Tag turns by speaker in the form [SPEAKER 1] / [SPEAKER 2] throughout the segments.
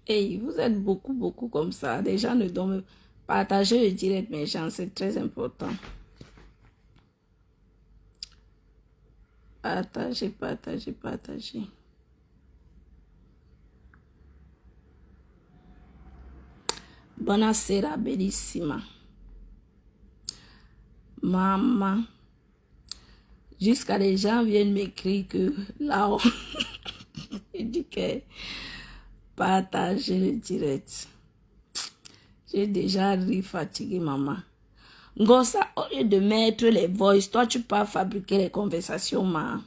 [SPEAKER 1] Hey, vous êtes beaucoup comme ça. Les gens ne dorment. Partagez le direct, mes gens, c'est très important. Partagez. Buonasera, bellissima. Maman. Jusqu'à les gens viennent m'écrire que là, je dis que partagez le direct. J'ai déjà ri fatigué, maman. Gossa, au lieu de mettre les voices, toi, tu peux fabriquer les conversations, ma.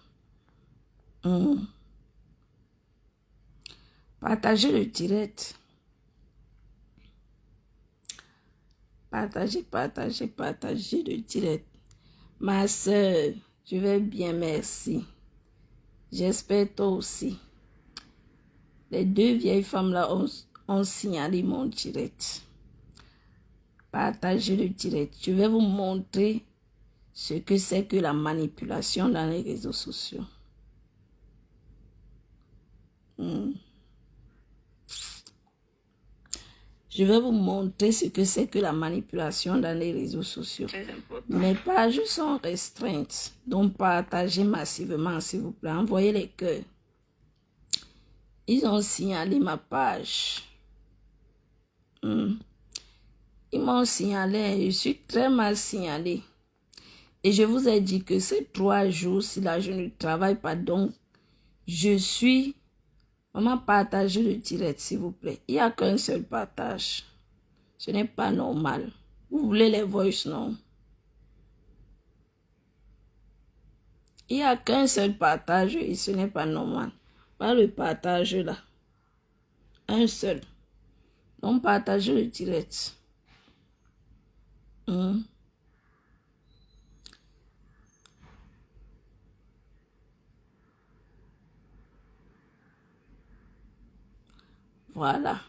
[SPEAKER 1] Partagez le direct. Partagez le direct. Ma soeur, je vais bien, merci. J'espère toi aussi. Les deux vieilles femmes-là ont signalé mon direct. Partagez le direct. Je vais vous montrer ce que c'est que la manipulation dans les réseaux sociaux. Je vais vous montrer ce que c'est que la manipulation dans les réseaux sociaux. Mes pages sont restreintes, donc partagez massivement, s'il vous plaît. Envoyez les cœurs. Ils ont signalé ma page. Ils m'ont signalé, je suis très mal signalée. Et je vous ai dit que ces 3 jours, si là je ne travaille pas, donc je suis... Maman, partagez le direct, s'il vous plaît. Il n'y a qu'un seul partage. Ce n'est pas normal. Vous voulez les voice, non? Il n'y a qu'un seul partage et ce n'est pas normal. Pas le partage là. Un seul. Donc partagez le direct. Voilà.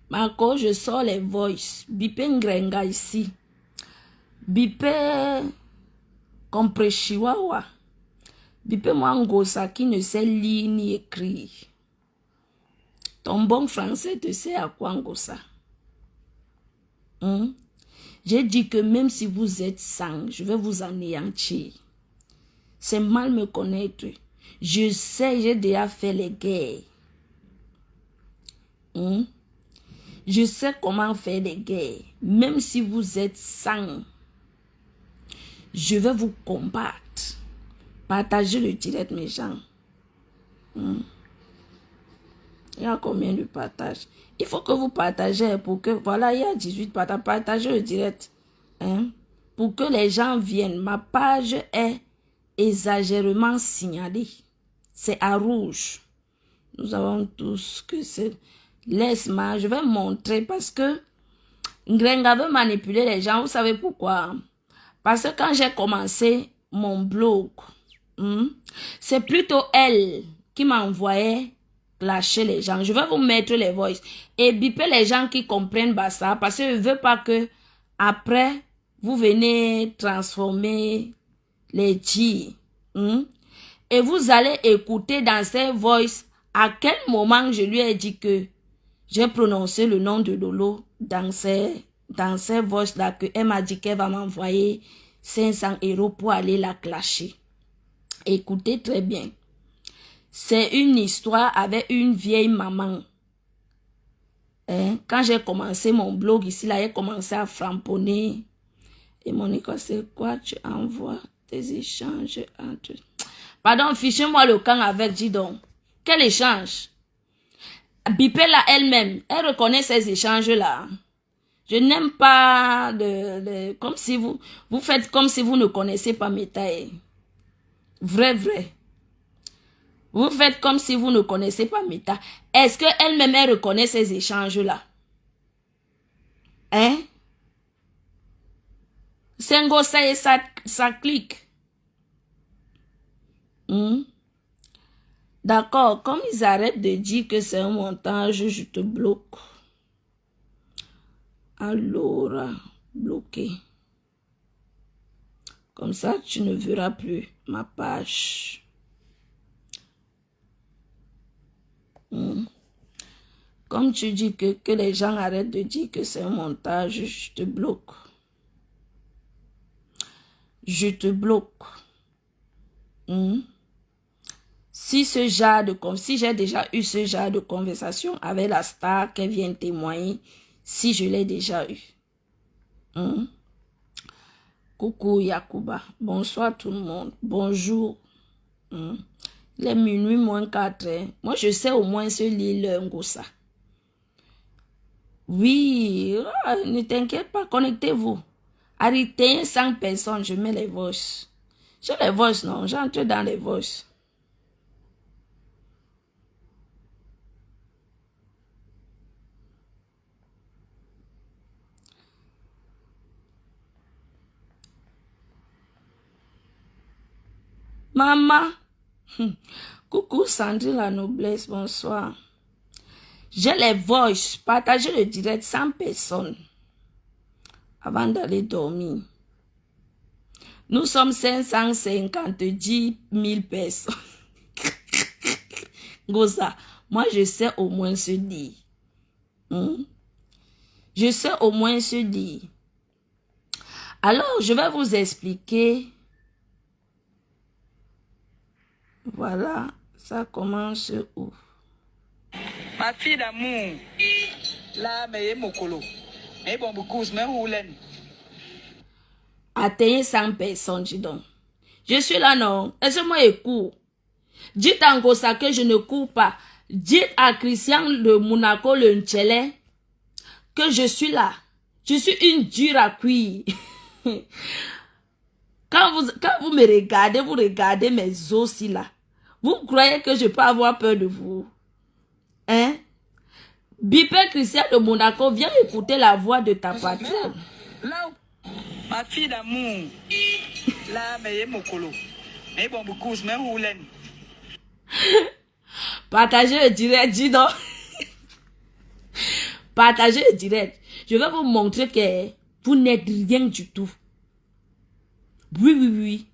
[SPEAKER 1] Marco, je sors les voice. Bipé Ngrenga ici. Bipé Comprechiwawa. Bipé Mwangosa qui ne sait lire ni écrire. Ton bon français te sait à quoi Ngosa? J'ai dit que même si vous êtes 100, je vais vous anéantir. C'est mal me connaître. Je sais, j'ai déjà fait les guerres. Je sais comment faire les guerres. Même si vous êtes 100, je vais vous combattre. Partagez le direct, mes gens. Il y a combien de partages? Il faut que vous partagez pour que... Voilà, il y a 18 partages. Partagez le direct. Pour que les gens viennent. Ma page est exagérément signalée. C'est à rouge. Nous avons tous que c'est... Laisse-moi, je vais montrer parce que Ngrenga veut manipuler les gens. Vous savez pourquoi? Parce que quand j'ai commencé mon blog, c'est plutôt elle qui m'envoyait clasher les gens. Je vais vous mettre les voices et biper les gens qui comprennent pas ça parce que je veux pas que après vous venez transformer les G. Et vous allez écouter dans ces voices à quel moment je lui ai dit que j'ai prononcé le nom de Lolo dans ces voices là que elle m'a dit qu'elle va m'envoyer 500 € pour aller la clasher. Écoutez très bien. C'est une histoire avec une vieille maman. Quand j'ai commencé mon blog ici, là, j'ai commencé à framponner. Et mon école, c'est quoi tu envoies des échanges entre... Pardon, fichez-moi le camp avec, dis donc. Quel échange? Bipé là elle-même, elle reconnaît ces échanges-là. Je n'aime pas comme si vous faites comme si vous ne connaissez pas mes tailles. Vrai. Vous faites comme si vous ne connaissez pas Meta. Est-ce qu'elle-même, elle reconnaît ces échanges-là? Sengo, ça clique. D'accord, comme ils arrêtent de dire que c'est un montage, je te bloque. Alors, bloqué. Comme ça, tu ne verras plus ma page. Comme tu dis que les gens arrêtent de dire que c'est un montage, je te bloque. Je te bloque. Si j'ai déjà eu ce genre de conversation avec la star qui vient témoigner, si je l'ai déjà eu. Coucou Yakuba, bonsoir tout le monde, bonjour. Il est minuit moins 4. Moi je sais au moins ce lire Ngosa. Oui, ne t'inquiète pas, connectez-vous. Arrêtez 100 personnes, je mets les voices. Sur les voices, non, j'entre dans les voices. Maman, coucou Sandrine la noblesse, bonsoir. J'ai les voices, partagez le direct 100 personnes avant d'aller dormir. Nous sommes 550 000 personnes. Goza, moi je sais au moins se dire. Je sais au moins se dire. Alors, je vais vous expliquer. Voilà, ça commence où?
[SPEAKER 2] Ma fille d'amour, là, mais mokolo, mais bon, beaucoup, mais roulen.
[SPEAKER 1] Atteignez 100 personnes, dis donc. Je suis là, non? Laissez-moi écouter. Dites en Gossa que je ne cours pas. Dites à Christian de Monaco, le Nchele, que je suis là. Je suis une dure à cuire. Quand vous me regardez, vous regardez mes os aussi là. Vous croyez que je peux avoir peur de vous? Hein? Bipé Christian de Monaco, viens écouter la voix de ta patronne.
[SPEAKER 2] Là, ma fille d'amour, là, mais mokolo, mais bon, beaucoup, mais roulen.
[SPEAKER 1] Partagez le direct, dis donc. Partagez le direct. Je vais vous montrer que vous n'êtes rien du tout. Oui, oui, oui.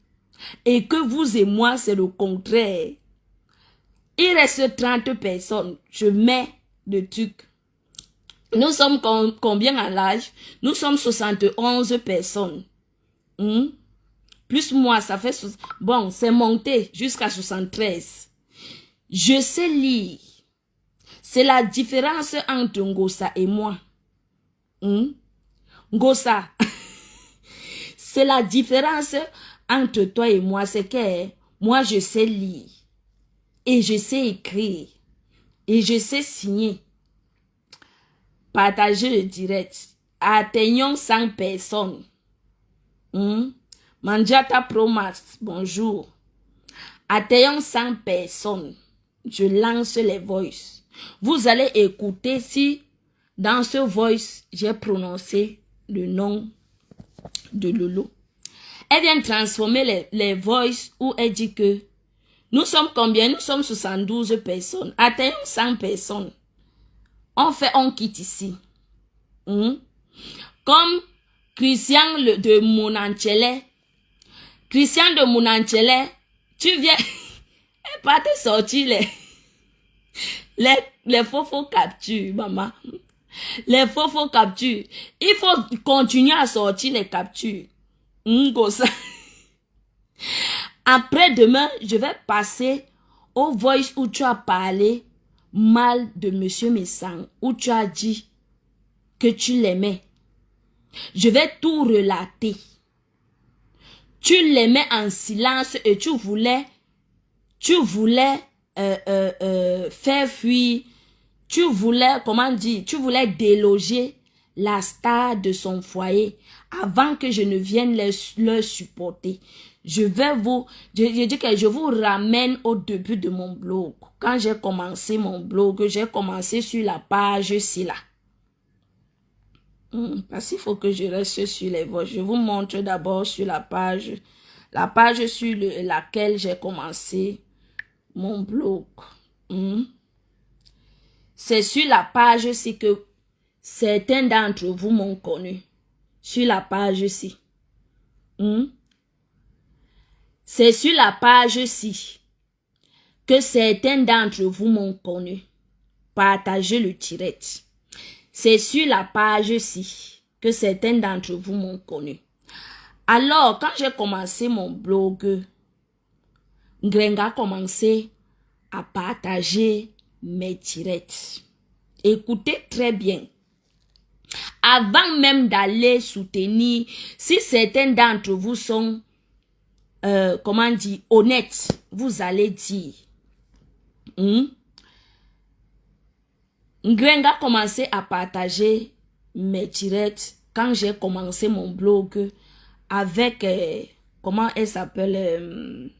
[SPEAKER 1] Et que vous et moi, c'est le contraire. Il reste 30 personnes. Je mets le truc. Nous sommes combien à l'âge? Nous sommes 71 personnes. Plus moi, ça fait... Bon, c'est monté jusqu'à 73. Je sais lire. C'est la différence entre Ngosa et moi. Ngosa. C'est la différence entre toi et moi. C'est que moi, je sais lire. Et je sais écrire. Et je sais signer. Partagez le direct. Atteignons 100 personnes. Manjata Promax, bonjour. Atteignons 100 personnes. Je lance les voices. Vous allez écouter si dans ce voice, j'ai prononcé le nom de Lolo. Elle vient transformer les voices où elle dit que nous sommes combien? Nous sommes 72 personnes. Atteignons 100 personnes. On quitte ici. Comme Christian de Mounanchele. Christian de Mounanchele, tu viens... Elle pas te sortir les faux captures, maman. Les faux captures. Il faut continuer à sortir les captures. Gossa. Après demain, je vais passer au voice où tu as parlé mal de Monsieur Messang, où tu as dit que tu l'aimais. Je vais tout relater. Tu l'aimais en silence et tu voulais faire fuir, tu voulais, comment dire, tu voulais déloger la star de son foyer avant que je ne vienne leur supporter. Je dis que je vous ramène au début de mon blog. Quand j'ai commencé mon blog, j'ai commencé sur la page ici là. Parce qu'il faut que je reste sur les voix. Je vous montre d'abord sur la page sur laquelle j'ai commencé mon blog. C'est sur la page ici que certains d'entre vous m'ont connu. Sur la page ici. C'est sur la page-ci que certains d'entre vous m'ont connu. Partagez le direct. C'est sur la page-ci que certains d'entre vous m'ont connu. Alors, quand j'ai commencé mon blog, Ngrenga a commencé à partager mes directs. Écoutez très bien. Avant même d'aller soutenir, si certains d'entre vous sont, comment dire, honnêtes, vous allez dire, Ngrenga a commencé à partager mes directs quand j'ai commencé mon blog avec, comment elle s'appelle,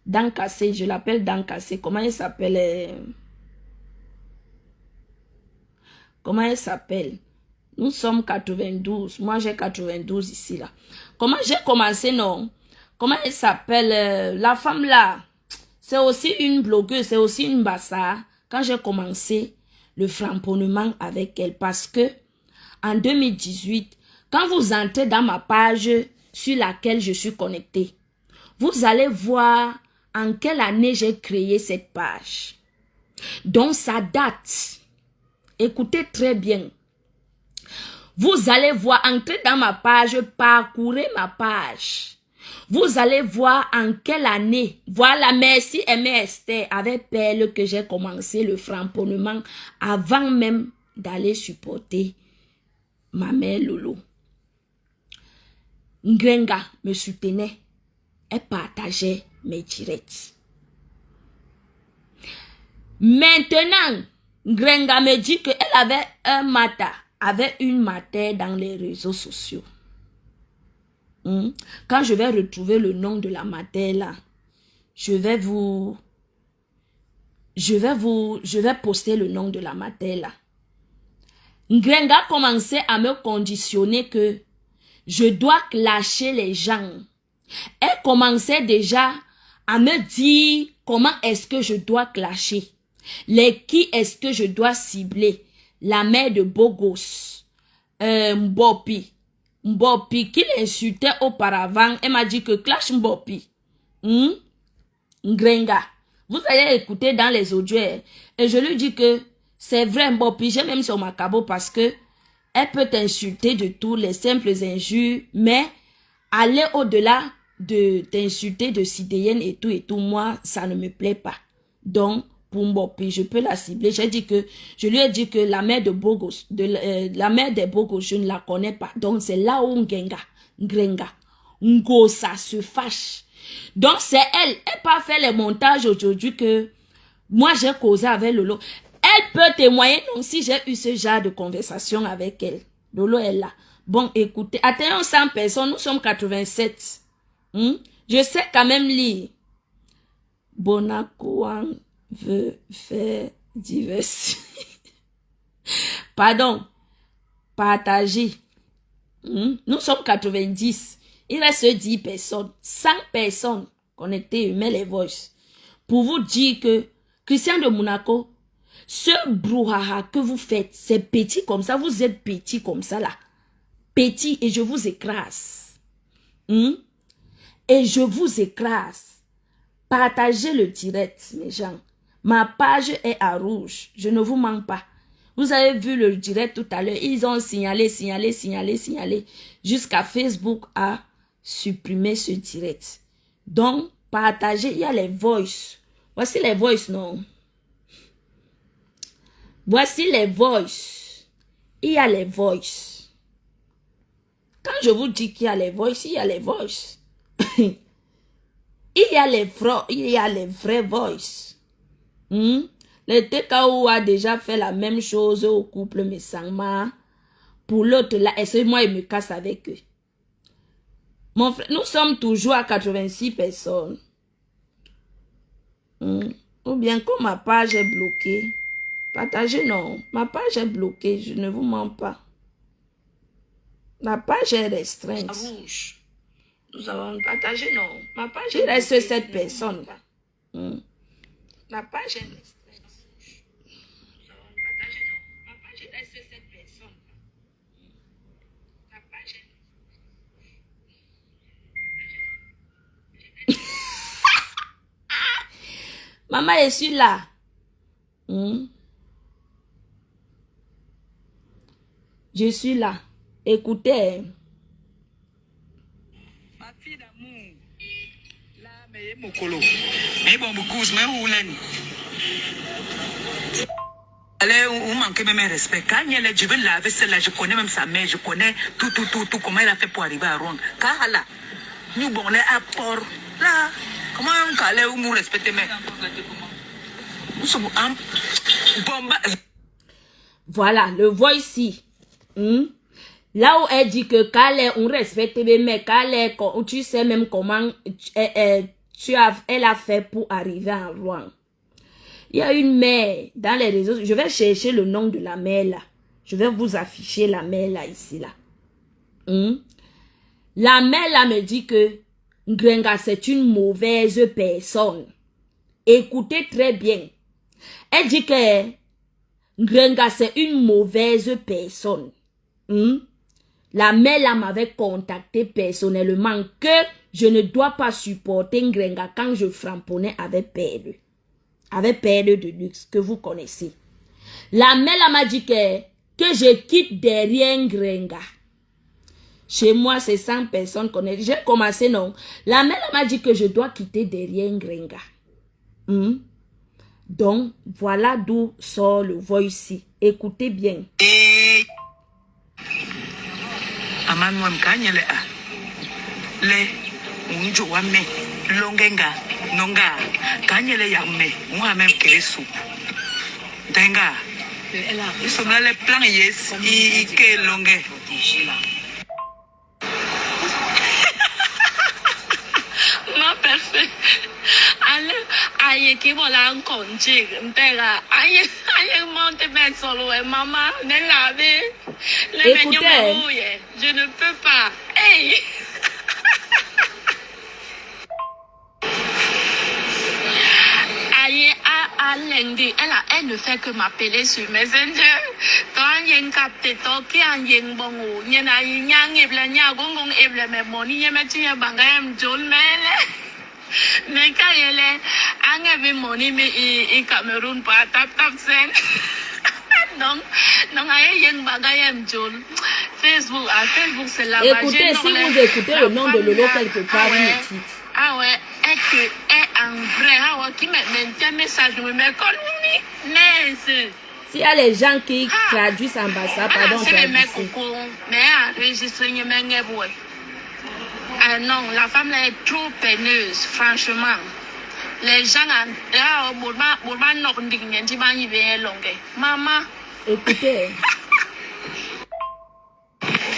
[SPEAKER 1] Dankassé, je l'appelle Dankassé, comment elle s'appelle, nous sommes 92, moi j'ai 92 ici là. Comment j'ai commencé, non? Comment elle s'appelle, la femme là? C'est aussi une blogueuse, c'est aussi une bassa. Quand j'ai commencé le framponnement avec elle, parce que en 2018, quand vous entrez dans ma page sur laquelle je suis connectée, vous allez voir en quelle année j'ai créé cette page. Donc ça date. Écoutez très bien. Vous allez voir, entrez dans ma page, parcourez ma page. Vous allez voir en quelle année. Voilà, merci Aimé Esther avec Perle que j'ai commencé le framponnement avant même d'aller supporter ma mère Lolo. Ngrenga me soutenait et partageait mes directs. Maintenant, Ngrenga me dit qu'elle avait une mater dans les réseaux sociaux. Quand je vais retrouver le nom de la mater là, je vais poster le nom de la mater là. Ngrenga a commencé à me conditionner que je dois clasher les gens. Elle commençait déjà à me dire comment est-ce que je dois clasher. Qui est-ce que je dois cibler? La mère de Bogos, Mbopi qui l'insultait auparavant. Elle m'a dit que clash Mbopi. Ngrenga. Vous allez écouter dans les audios. Et je lui dis que c'est vrai Mbopi. J'ai même sur ma cabo parce que elle peut t'insulter de tout, les simples injures. Mais aller au-delà de t'insulter de citoyenne et tout, moi, ça ne me plaît pas. Donc, pour Mbopi, je peux la cibler. Je lui ai dit que la mère de Bogos, la mère des Bogos, je ne la connais pas. Donc, c'est là où Ngrenga, Ngosa se fâche. Donc, c'est elle peut faire les montages aujourd'hui que moi, j'ai causé avec Lolo. Elle peut témoigner, donc, si j'ai eu ce genre de conversation avec elle. Lolo est là. Bon, écoutez, atteignons 100 personnes, nous sommes 87. Je sais quand même lire. Bonakouan veut faire diverser. Pardon. Partager. Nous sommes 90. Il reste 10 personnes. 100 personnes connectées, mais les voices. Pour vous dire que Christian de Monaco, ce brouhaha que vous faites, c'est petit comme ça. Vous êtes petit comme ça là. Petit et je vous écrase. Et je vous écrase. Partagez le direct, mes gens. Ma page est à rouge. Je ne vous mens pas. Vous avez vu le direct tout à l'heure. Ils ont signalé. Jusqu'à Facebook a supprimé ce direct. Donc, partagez. Il y a les voices. Voici les voices, non? Voici les voices. Il y a les voices. Quand je vous dis qu'il y a les voices, il y a les voices. Il y a les vrais voices. Le TKO a déjà fait la même chose au couple Messangma. Pour l'autre là, et moi il me casse avec eux. Mon frère, nous sommes toujours à 86 personnes. Ou bien comme ma page est bloquée. Partagez, non. Ma page est bloquée, je ne vous mens pas. Ma page est restreinte. Rouge. Nous avons partagé, non. Ma page il reste 7 personnes. Ma page est restreinte. Nous avons partagé, non. Ma page il reste 7 personnes. Ma page est Maman, je suis là. Je suis là. Écoutez.
[SPEAKER 2] Ma fille d'amour. Là, mais mokolo. Mais bon, beaucoup, mais où l'en? Allez, on manque même un respect. Quand il est, je veux laver celle-là, je connais même sa mère, je connais tout, comment elle a fait pour arriver à Rouen. Car là, nous, bon, les apports, là, comment on calait ou nous respecter, mais nous sommes en bomba.
[SPEAKER 1] Voilà, le voix ici. Là où elle dit que Calais, on respecte les mecs, Calais, tu sais même comment elle a fait pour arriver à Rouen. Il y a une mère dans les réseaux. Je vais chercher le nom de la mère là. Je vais vous afficher la mère là, ici là. La mère là me dit que Ngrenga c'est une mauvaise personne. Écoutez très bien. Elle dit que Ngrenga c'est une mauvaise personne. La mère là m'avait contacté personnellement que je ne dois pas supporter Ngrenga quand je frapponnais avec Perle. Avec Perle de luxe que vous connaissez. La mère là m'a dit que je quitte derrière Ngrenga. Chez moi, c'est 100 personnes connaissent. J'ai commencé, non. La mère là m'a dit que je dois quitter derrière Ngrenga. Donc, voilà d'où sort le voice. Écoutez bien.
[SPEAKER 2] Aman wam kanyele a le unjo wame longenga nonga kanyele yamme moi même keresu denga ils sont dans les plans yes i ke longe
[SPEAKER 3] ma perfect ale aye ki bola konji mpega aye monte mettre solo et maman ne lave le menyo je ne peux pas hey aye a lundi elle ne fait que m'appeler sur Messenger quand yen capte to ki an yen bongo nyena nyang ebla nya gongong ebla me moni yema tiya bangam jol mele mais quand elle est en avait money mais i Cameroun pas tap sen donc aye yen bagayam jol Facebook c'est la magie.
[SPEAKER 1] Écoutez, si vous écoutez le nom de Lolo quelque part, vous me dites.
[SPEAKER 3] Ah ouais, est en vrai, ah ouais, qui me message, me colle, mais
[SPEAKER 1] s'il y a les gens qui traduisent en bas, ça, pardon,
[SPEAKER 3] mais enregistré, non, la femme là est trop peineuse, franchement. Les gens, maman.
[SPEAKER 1] Écoutez.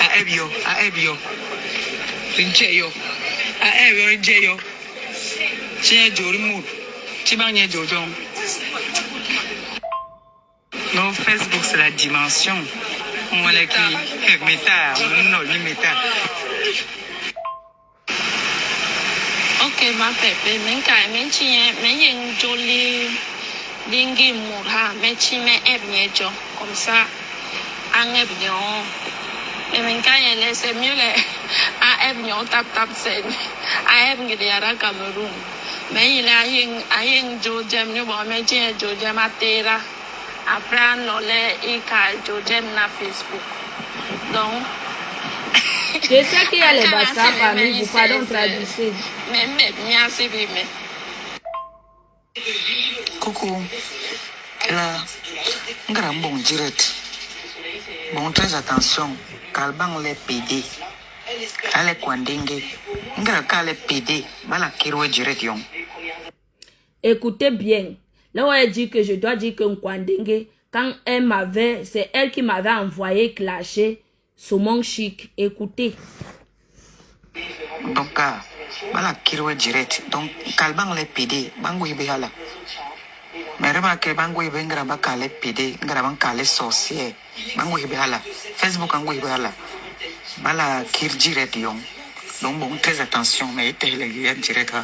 [SPEAKER 2] a ebio pincheyo a ebio njeyo chie jori mood chibanye jojo. Non, Facebook c'est la dimension. On est qui méta, non ni méta.
[SPEAKER 3] Ok ma pepe, men kai men chien, men yen joli dingi mood men chi men ebnie jo comme ça en ebio. Mais quand elle est, c'est mieux les à Ebnion tap sen à Ebni de Ara Cameroun. Mais il a un Jojem, nous bon, mais j'ai Jojem à Terra. Après, on les Jojem na Facebook. Donc,
[SPEAKER 1] je sais qu'il y a les bassins parmi vous, pardon, traduisez.
[SPEAKER 3] Mais bien, c'est bien.
[SPEAKER 2] Coucou. Là, un grand bon direct. Bon, très attention. Kalbang le PD. Ale kwandenge. Ngara kale PD. Bala kirwe direct yon.
[SPEAKER 1] Écoutez bien. Là où elle dit que je dois dire que Nkwandenge, quand elle m'avait, c'est elle qui m'avait envoyé clasher sur mon chic. Écoutez.
[SPEAKER 2] Donc, bala kirwe direct. Donc, kalbang le PD. Bango ibehala. Mais remarquez, bango ibe ngara bakale PD. Ngara bankale sorcier. Bango ibehala. Facebook ango ibehala. Bala kir direct yon. Donc bon, très attention, mais il y a direct.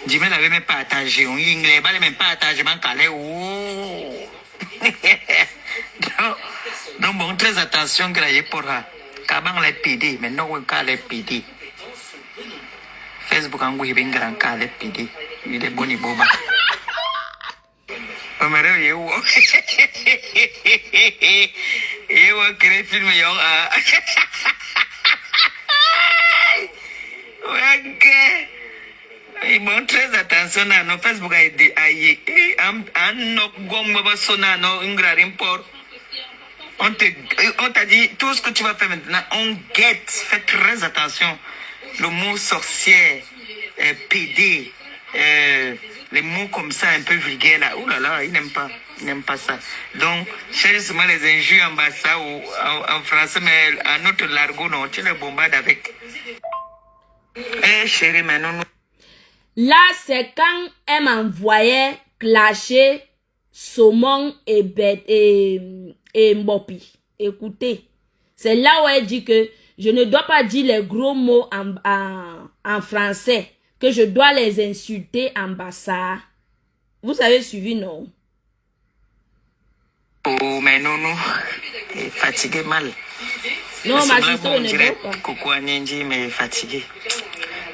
[SPEAKER 2] Je ne l'avais même pas partagé. On y ne même pas partagé. Donc bon, très attention, graillé pour Kabang les PD, mais non, on les PD. Facebook en Gouy Bengram les PD. Il est bon et boba. Omere yewo. Yewo créé film yo ah. Ok. Et bon, très attention à nos Facebook a aidé aïe. Un no gomme basona no ingrar import. On t'a dit tout ce que tu vas faire maintenant, on guette. Fais très attention. Le mot sorcière, PD, les mots comme ça un peu vulgaires là. Oh là là, il n'aime pas. Il n'aime pas ça. Donc, cherche seulement les injures en bas ça ou en français, mais en autre largo, non, tu les bombardes avec. Eh chérie, mais non.
[SPEAKER 1] Là, c'est quand elle m'envoyait clasher saumon et bête et mbopi. Écoutez, c'est là où elle dit que je ne dois pas dire les gros mots en français, que je dois les insulter en bassa. Vous avez suivi, non?
[SPEAKER 2] Oh, mais non, non. Fatigué mal.
[SPEAKER 1] Non, ma sister ne dort pas.
[SPEAKER 2] Coucou Anyenji, mais fatigué.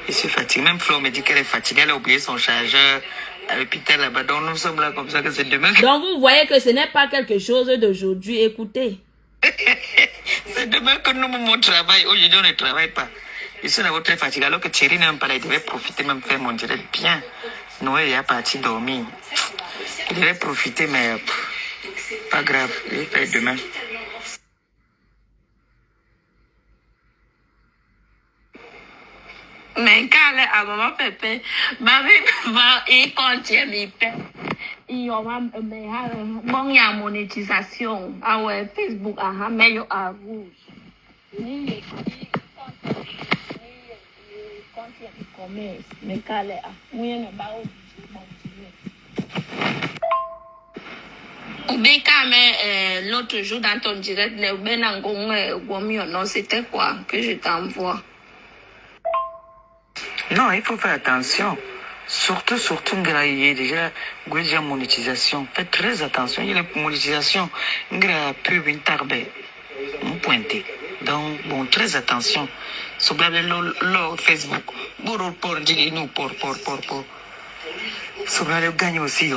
[SPEAKER 2] Je suis fatigué. Même Flo me dit qu'elle est fatiguée. Elle a oublié son chargeur à l'hôpital là-bas. Donc nous sommes là comme ça que c'est demain.
[SPEAKER 1] Donc vous voyez que ce n'est pas quelque chose d'aujourd'hui. Écoutez.
[SPEAKER 2] C'est demain que nous mon travail. Aujourd'hui on ne travaille pas. Je suis d'abord très fatigué. Alors que Thierry n'aime pas là. Il devait profiter même faire mon direct bien. Noël est parti dormir. Il devait profiter mais pas grave. Il va faire demain.
[SPEAKER 3] Mais quand à maman Pépé, ma vie va et contient mes pères. Il y aura bon y a monétisation. Ah ouais, Facebook a mais yo à rouge. Ni contient commerce. Mais quand à oui ne pas au bien quand mais l'autre jour dans ton direct, le ben en non c'était quoi que je t'envoie.
[SPEAKER 2] Non, il faut faire attention. Surtout, il y a déjà monétisation. Faites très attention. Il y a la monétisation. Il y a pub, une tarbe. On pointe. Donc, bon, très attention. Sur le Facebook. Sur le gagne aussi.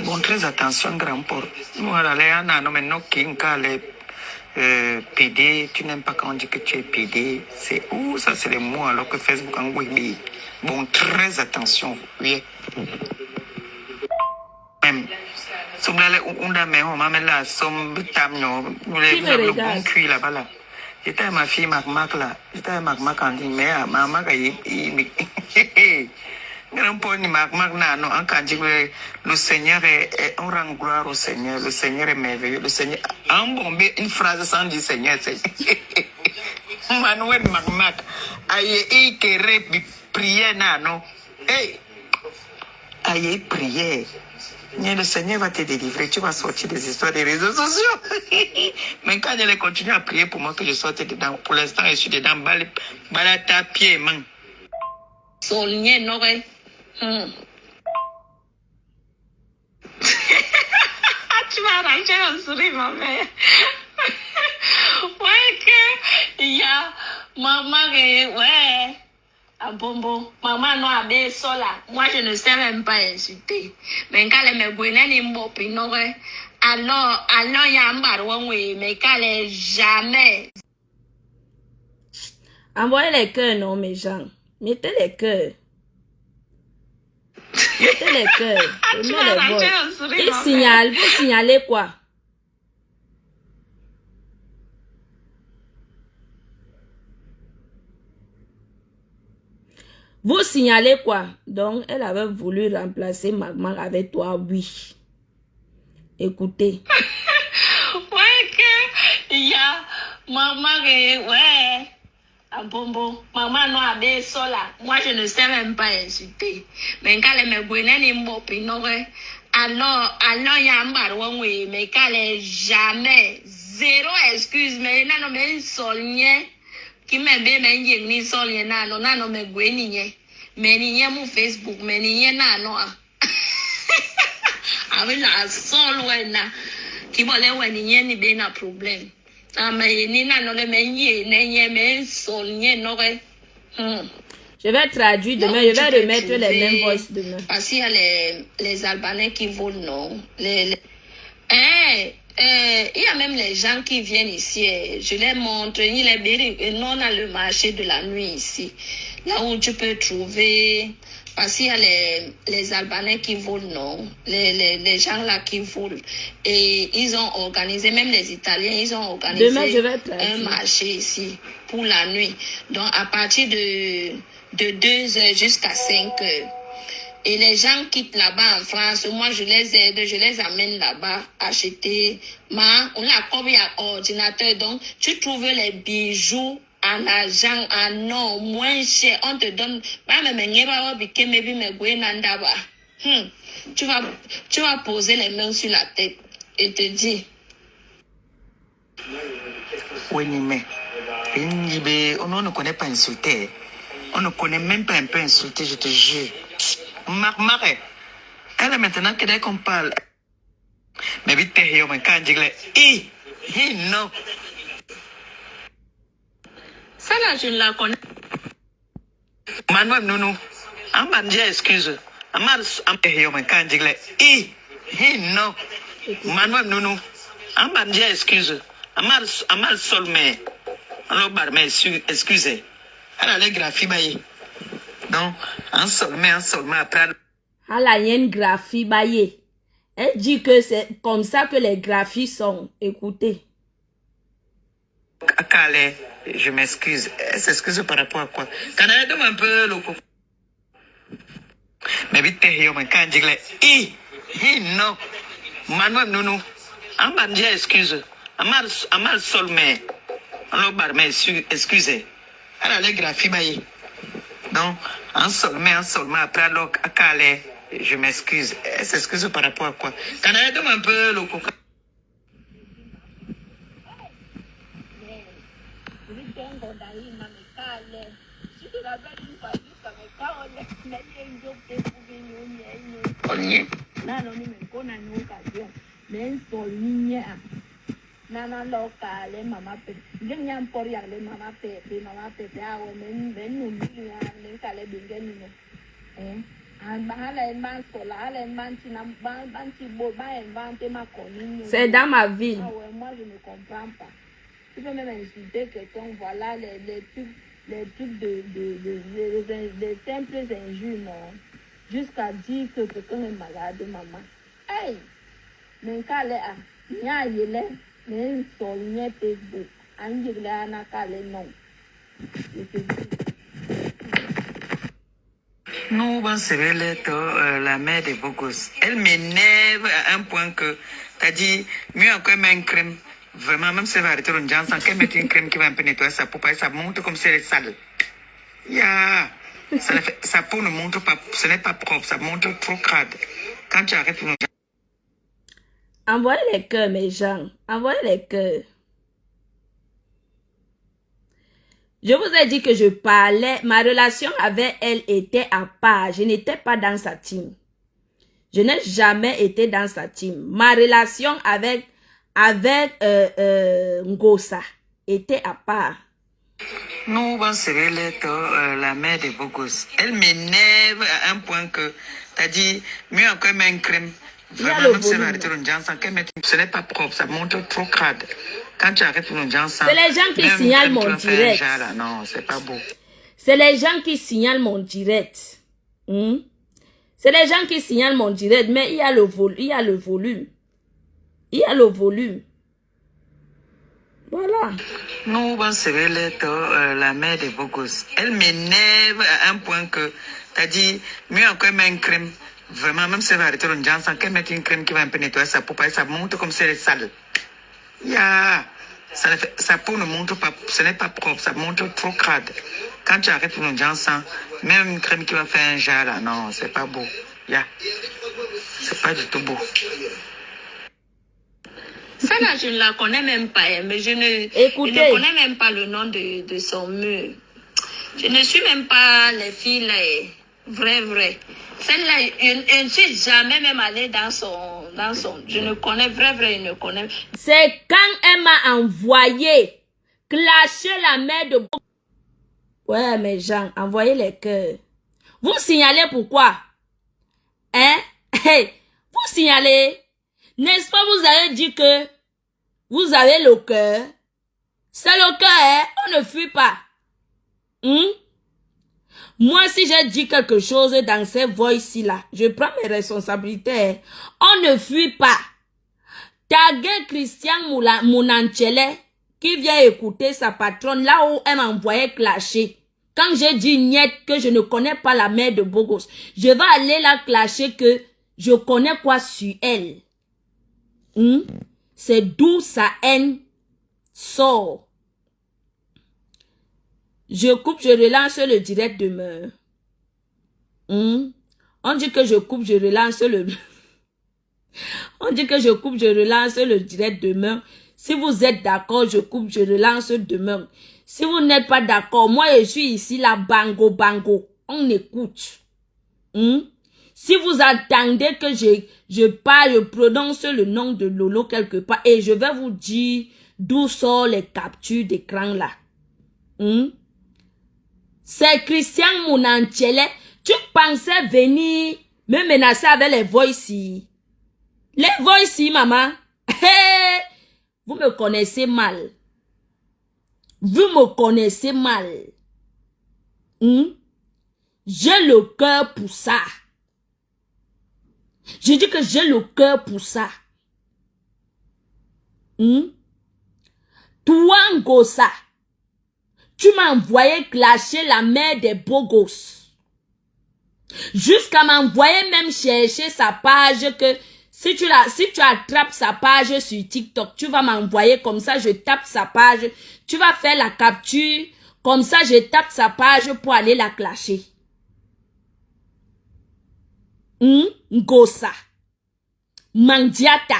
[SPEAKER 2] Bon, très attention, grand port. Voilà, les ananas, maintenant, qui ont PD, tu n'aimes pas quand on dit que tu es PD, c'est où ça c'est les mots alors que Facebook en oui. Bon, très attention, oui. Même, si vous allez on a mais on m'a mis là, somme tamno, vous avez le bon cuit là-bas là. J'étais à ma fille Mac là, j'étais à Mac en dit mais à maman qui grand port ni Mac non, en quand dit le Seigneur est on rend gloire au Seigneur, le Seigneur est merveilleux, le Seigneur en bombé une phrase sans dire Seigneur, c'est Manuel Mac aïe que prière non, hey aïe prière. Le Seigneur va te délivrer, tu vas sortir des histoires des réseaux sociaux. Mais quand elle continue à prier pour moi que je sorte dedans, pour l'instant je suis dedans, balata pied, man.
[SPEAKER 3] Solnier, non, ouais. Tu vas arranger un sourire, ma mère. Ouais, que, il y a maman, ouais. Ah bon, maman non a bien ça là. Moi je ne sais même pas insulter. Mais quand elle me gouine ni mbopi non ouais. Alors il y a un baron oui, mais quand elle jamais.
[SPEAKER 1] Envoyez les cœurs non mes gens. Mettez les cœurs. Mettez les cœurs. Mettez les voix. Il signale, vous signalez quoi? Vous signalez quoi? Donc, elle avait voulu remplacer Magma avec toi, oui. Écoutez.
[SPEAKER 3] Ouais, que, il y a maman, ouais. Ah bon, maman non a bien ça là. Moi, je ne sais même pas insulter. Mais quand elle me gouine ni mbopi, non, ouais. Alors, il y a un baron, oui, mais quand elle jamais, zéro excuse, mais non, mais une solnière. Qui me be me yeng ni sol ye na no me gwe ni nye me ni nye mu Facebook me ni nye na no a ave la sol we na ki bo le we ni nye ni be na problem a me ni na no le me nye ne nye me sol nye no re
[SPEAKER 1] Je vais traduire demain, je vais remettre les mêmes voices demain.
[SPEAKER 3] Parce qu'il y a les Albanais qui volent, non? Il y a même les gens qui viennent ici. Je les montre. Il est bien. Et nous, on a le marché de la nuit ici. Là où tu peux trouver. Parce qu'il y a les Albanais qui volent, non? Les gens là qui volent. Et ils ont organisé, même les Italiens, ils ont organisé
[SPEAKER 1] Demain, je vais
[SPEAKER 3] un marché ici pour la nuit. Donc, à partir de 2h jusqu'à 5h. Et les gens quittent là-bas en France. Moi, je les aide, je les amène là-bas acheter. On a comme ordinateur. Donc, tu trouves les bijoux en argent, en or, moins cher. On te donne. Tu vas poser les mains sur la tête et te dire.
[SPEAKER 2] Oui, mais on ne connaît pas insulter. On ne connaît même pas un peu insulter, je te jure. Marre. Elle est maintenant que dès qu'on parle. Mais vite, quand je non.
[SPEAKER 3] Ça là, je la connais.
[SPEAKER 2] Manuel Nounou. Ambar dit excuse. Ambar quand je non. Manuel Nounou. Ambar dit excuse. Ambar sol mais. Alors, mais excusez. Elle a les graphies. Donc, en seulement après.
[SPEAKER 1] Elle y a une graphie baillée. Elle dit que c'est comme ça que les graphies sont. Écoutez.
[SPEAKER 2] Calais, je m'excuse. Elle s'excuse par rapport à quoi? Quand elle demande un peu le coup. Mais vite, quand je non. Manuel Nounou. Ambar dit excuse. Ambar sol mais. Alors, mais excusez. Elle a les graphies baillées. Donc, en seulement après, alors, à Calais, je m'excuse. Elle s'excuse par rapport à quoi? Quand elle demande un peu le coca.
[SPEAKER 1] Nana locale, mamá pe. Yo me han por ya le mamá pe, agua, men cale bingen no. C'est dans ma ville. Ah ouais, moi je ne comprends pas. Tu peux même insulter quelqu'un, voilà les trucs de simples injures, non. Jusqu'à dire que quelqu'un est malade, maman. Hey! Mais quand elle est à, il y a mais sur le Facebook, non.
[SPEAKER 2] Nous, la mère de Bogos. Elle m'énerve à un point que, t'as dit, mieux encore un crème. Vraiment, même si elle va arrêter le Johnson, qu'elle mette une crème qui va un peu nettoyer sa peau, ça montre comme si elle est sale. Yeah. Sa peau ne montre pas, ce n'est pas propre, ça montre trop crade. Quand tu arrêtes le Johnson.
[SPEAKER 1] Envoyez les cœurs, mes gens. Envoyez les cœurs. Je vous ai dit que je parlais. Ma relation avec elle était à part. Je n'étais pas dans sa team. Je n'ai jamais été dans sa team. Ma relation avec Ngosa était à part.
[SPEAKER 2] Nous, la mère de Bogos. Elle m'énerve à un point que, t'as dit, mieux encore un crème. Vraiment, même si elle va arrêter le Johnson, ce n'est pas propre, ça montre trop crade. Quand tu arrêtes le Johnson,
[SPEAKER 1] c'est les gens qui signalent mon direct.
[SPEAKER 2] Non, c'est pas beau.
[SPEAKER 1] C'est les gens qui signalent mon direct. C'est les gens qui signalent mon direct, mais il y a le volume. Il y a le volume. Voilà.
[SPEAKER 2] Nous, la mère de Bogos. Elle m'énerve à un point que, t'as dit, mieux encore un crème. Vraiment, même si elle va arrêter le Johnson, qu'elle mette une crème qui va un peu nettoyer sa peau, ça montre comme si elle est sale. Yeah. Sa peau ne montre pas, ce n'est pas propre, ça montre trop crade. Quand tu arrêtes le Johnson, même une crème qui va faire un jar là, non, c'est pas beau. Yeah. C'est pas du tout beau.
[SPEAKER 3] Ça là, je ne la connais même pas, mais je ne connais même pas le nom de son mur. Je ne suis même pas les filles là, vrai. Celle-là, je ne suis jamais même allée dans son, je ne connais vrai, je ne connais.
[SPEAKER 1] C'est quand elle m'a envoyé clasher la mère de Ouais, mes gens, envoyez les cœurs. Vous signalez pourquoi? Hein? Hey, vous signalez. N'est-ce pas, vous avez dit que vous avez le cœur. C'est le cœur, hein? On ne fuit pas. Moi, si j'ai dit quelque chose dans ces voices-là, je prends mes responsabilités. On ne fuit pas. Taguez Christian Mounanchele qui vient écouter sa patronne là où elle m'envoyait clasher. Quand j'ai dit niet que je ne connais pas la mère de Bogos, je vais aller la clasher que je connais quoi sur elle. C'est d'où sa haine sort. Je coupe, je relance le direct demain. On dit que je coupe, je relance le... On dit que je coupe, je relance le direct demain. Si vous êtes d'accord, je coupe, je relance demain. Si vous n'êtes pas d'accord, moi je suis ici là, bango, bango. On écoute. Si vous attendez que je parle, je prononce le nom de Lolo quelque part et je vais vous dire d'où sortent les captures d'écran là. C'est Christian Mounanchele. Tu pensais venir me menacer avec les voices. Les voices, maman. Hey, vous me connaissez mal. Vous me connaissez mal. J'ai le cœur pour ça. Je dis que j'ai le cœur pour ça. Toi, Ngosa, tu m'as envoyé clasher la mère des beaux gosses. Jusqu'à m'envoyer même chercher sa page que si tu attrapes sa page sur TikTok, tu vas m'envoyer comme ça, je tape sa page. Tu vas faire la capture, comme ça je tape sa page pour aller la clasher. Ngosa. Mandiata.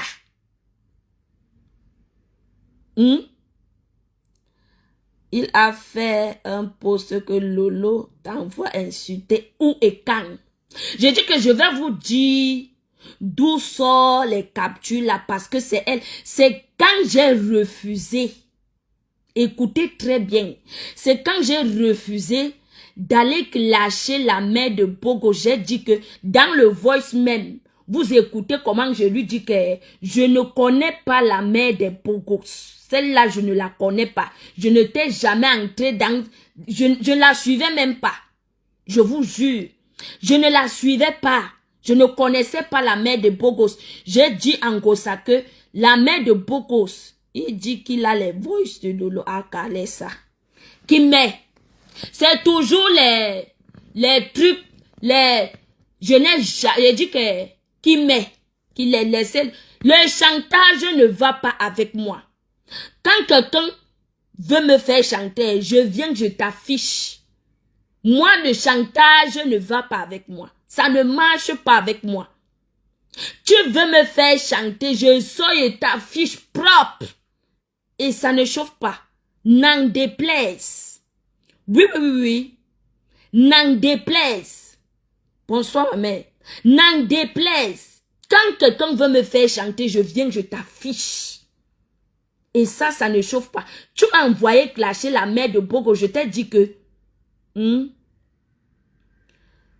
[SPEAKER 1] Il a fait un post que Lolo t'envoie insulter ou et quand. J'ai dit que je vais vous dire d'où sort les captures là parce que c'est elle. C'est quand j'ai refusé. Écoutez très bien. C'est quand j'ai refusé d'aller clasher la mère de Bogo. J'ai dit que dans le voice même, vous écoutez comment je lui dis que je ne connais pas la mère des Bogos. Celle-là, je ne la connais pas. Je n'étais jamais entrée dans... Je ne la suivais même pas. Je vous jure. Je ne la suivais pas. Je ne connaissais pas la mère de Bogos. J'ai dit en Gossa que la mère de Bogos, il dit qu'il a les voices de Lolo Akalesa. Qui met. C'est toujours les trucs, j'ai dit que, qui met, qui les laissait. Le chantage ne va pas avec moi. Quand quelqu'un veut me faire chanter, je viens, je t'affiche. Moi, le chantage ne va pas avec moi. Ça ne marche pas avec moi. Tu veux me faire chanter, je sors et t'affiche propre. Et ça ne chauffe pas. N'en déplaise. Oui. N'en déplaise. Bonsoir, ma mère. N'en déplaise. Quand quelqu'un veut me faire chanter, je viens, je t'affiche. Et ça ne chauffe pas. Tu m'as envoyé clasher la mère de Bogo. Je t'ai dit que...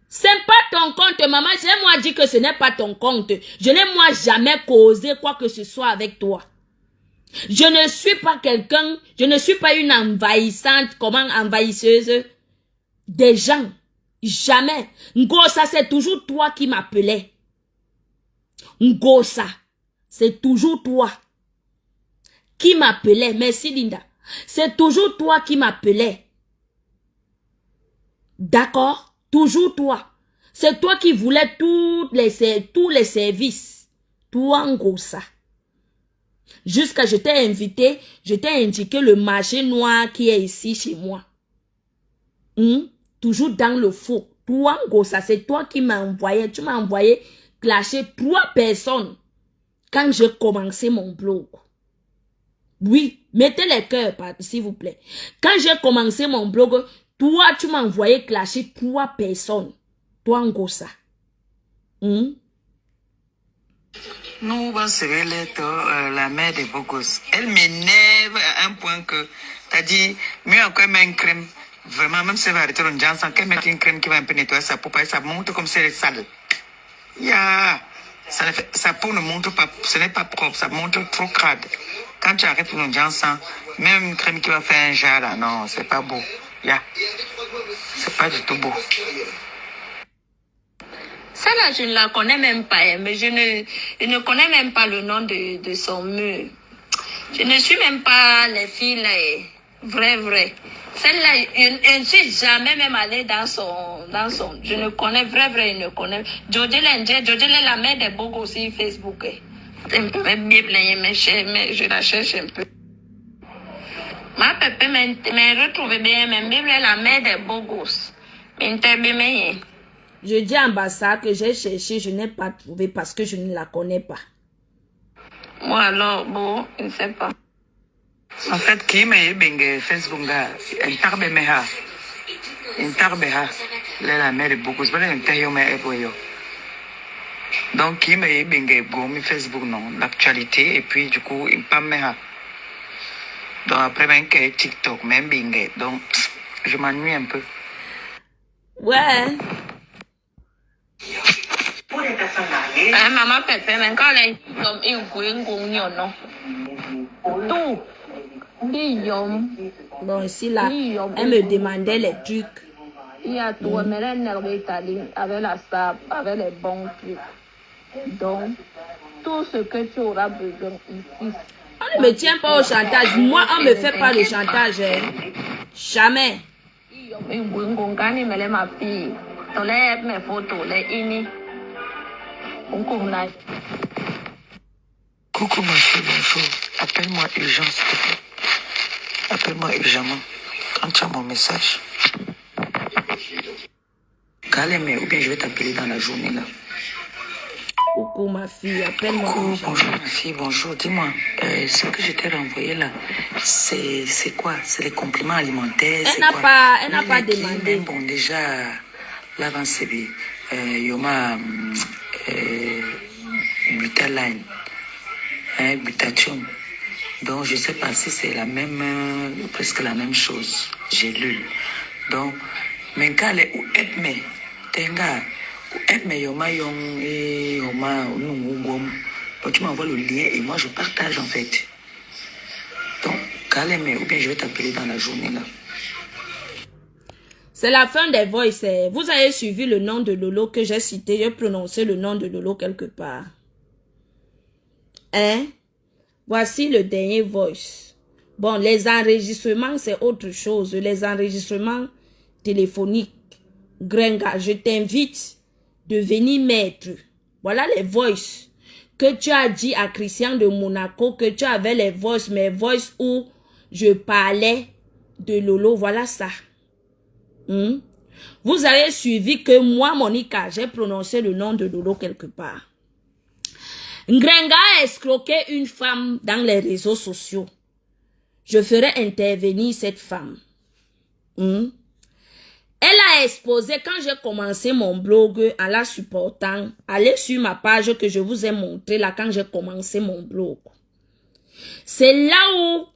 [SPEAKER 1] C'est pas ton compte, maman. J'ai moi dit que ce n'est pas ton compte. Je n'ai moi jamais causé quoi que ce soit avec toi. Je ne suis pas quelqu'un, je ne suis pas une envahissante, envahisseuse des gens. Jamais. Ngosa, c'est toujours toi qui m'appelais. Ngosa, c'est toujours toi qui m'appelais. Merci Linda. C'est toujours toi qui m'appelais. D'accord? Toujours toi. C'est toi qui voulais tous les services. Toi, Ngosa. Jusqu'à je t'ai invité, je t'ai indiqué le marché noir qui est ici chez moi. Toujours dans le faux. Toi, Ngosa, c'est toi qui m'as envoyé. Tu m'as envoyé clasher 3 personnes quand j'ai commencé mon blog. Oui, mettez les cœurs, s'il vous plaît. Quand j'ai commencé mon blog, toi, tu m'as envoyé clasher 3 personnes. Toi, Ngosa.
[SPEAKER 2] Nous, la mère de Bogos. Elle m'énerve à un point que, t'as dit, mieux encore même crème. Vraiment, même si elle va arrêter le Johnson, qu'elle mette une crème qui va un peu nettoyer sa peau, ça montre comme si elle est sale. Yeah. Sa peau ne montre pas, ce n'est pas propre, ça montre trop crade. Quand tu arrêtes le Johnson, même une crème qui va faire un genre, là, non, c'est pas beau. Yeah. C'est pas du tout beau.
[SPEAKER 3] Celle-là, je ne la connais même pas, hein, mais je ne connais même pas le nom de son mur. Je ne suis même pas les filles là, vrai. Celle-là, je ne suis jamais même allée dans son, je ne connais vrai, je ne connais. Jodelle est la mère des beaux aussi Facebook. Un peu même bien plein, mais je la cherche un peu. Ma pépé m'a retrouvé bien, même Bible est la mère des beaux gosses.
[SPEAKER 1] Je dis à Ambassade que j'ai cherché, je n'ai pas trouvé parce que je ne la connais pas.
[SPEAKER 3] Moi alors, bon, je ne sais pas.
[SPEAKER 2] En fait, qui m'a bengue Facebook là, un tarbe meha, un tarbe ha, la mère de beaucoup, c'est pas un taillot mais eboyo. Donc qui m'a bengue gomi Facebook non, l'actualité et puis du coup il pas meha. Donc après ben que TikTok même bengue, donc je m'ennuie un peu.
[SPEAKER 1] Ouais.
[SPEAKER 3] Maman Pépé, mais quand elle est comme une gouine, non. Tout.
[SPEAKER 1] Bon, ici, là, elle me demandait les trucs.
[SPEAKER 3] Il y a tout, mais elle est italienne avec la sable, avec les bons trucs. Donc, tout ce que tu auras besoin ici.
[SPEAKER 1] On ne me tient pas au chantage. Moi, on ne me fait pas le chantage. Hein. Jamais.
[SPEAKER 3] Ma fille. Mes photos, les ini.
[SPEAKER 2] Coucou ma fille, bonjour. Appelle-moi urgent s'il te plaît. Appelle-moi urgemment quand tu as mon message. Calme, ou bien je vais t'appeler dans la journée là.
[SPEAKER 1] Coucou ma fille, appelle-moi.
[SPEAKER 2] Bonjour ma fille, bonjour. Dis-moi, ce que je t'ai renvoyé là, c'est quoi? C'est les compléments alimentaires?
[SPEAKER 1] Elle n'a pas demandé.
[SPEAKER 2] Bon, déjà, l'avance, Yoma, Butaline, Butation. Donc, je ne sais pas si c'est la même, presque la même chose. J'ai lu. Donc, mais quand elle est où aide-moi, tenga, où aide-moi, yoma yong et yoma nungugom. Donc, tu m'envoies le lien et moi, je partage en fait. Donc, quand elle est ou bien je vais t'appeler dans la journée là.
[SPEAKER 1] C'est la fin des voices. Vous avez suivi le nom de Lolo que j'ai cité. J'ai prononcé le nom de Lolo quelque part. Hein? Voici le dernier voice. Bon, les enregistrements, c'est autre chose. Les enregistrements téléphoniques. Grenga, je t'invite de venir mettre. Voilà les voices que tu as dit à Christian de Monaco, que tu avais les voices, mes voices où je parlais de Lolo. Voilà ça. Vous avez suivi que moi, Monica, j'ai prononcé le nom de Lolo quelque part. Ngrenga a escroqué une femme dans les réseaux sociaux. Je ferai intervenir cette femme. Elle a exposé, quand j'ai commencé mon blog en la supportant, allez sur ma page que je vous ai montré là quand j'ai commencé mon blog. C'est là où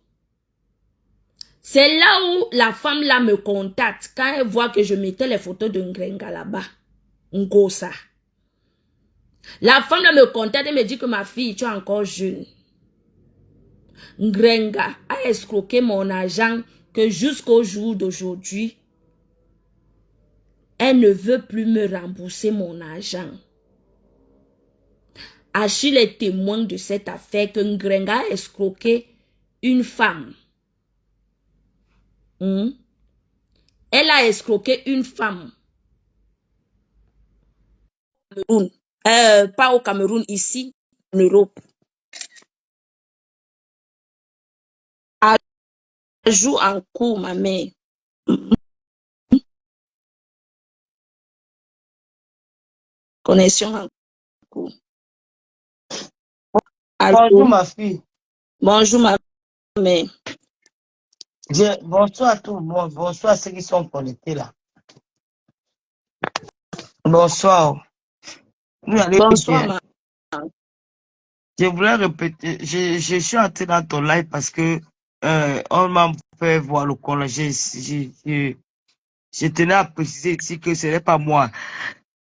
[SPEAKER 1] la femme là me contacte quand elle voit que je mettais les photos de Ngrenga là-bas. Ngosa. La femme là me contacte et me dit que ma fille, tu es encore jeune. Ngrenga a escroqué mon argent que jusqu'au jour d'aujourd'hui, elle ne veut plus me rembourser mon argent. Achille est témoin de cette affaire que Ngrenga a escroqué une femme. Elle a escroqué une femme. Pas au Cameroun, ici, en Europe. Ajout en cours, ma mère. Connexion en cours.
[SPEAKER 4] Bonjour ma fille.
[SPEAKER 1] Bonjour ma mère.
[SPEAKER 4] Bonsoir à tout le monde. Bonsoir à ceux qui sont connectés là. Bonsoir.
[SPEAKER 1] Bonsoir ma.
[SPEAKER 4] Je voulais répéter. Je suis entré dans ton live parce que on m'a fait voir le congé. Je tenais à préciser ici que ce n'est pas moi.